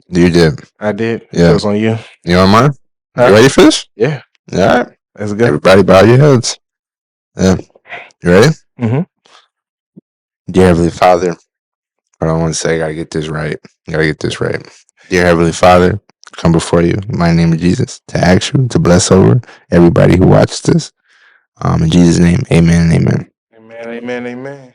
you did. I did. It Yeah. was on you, You want mine? You huh? ready for this? Yeah, All right. that's good. Everybody bow your heads. Yeah. You ready? Mm-hmm. Dear Heavenly Father, hold on one second. I gotta get this right. Gotta get this right. Dear Heavenly Father, come before you in my name of Jesus to ask you to bless over everybody who watches this. In Jesus' name, amen and amen. Amen. Amen. Amen.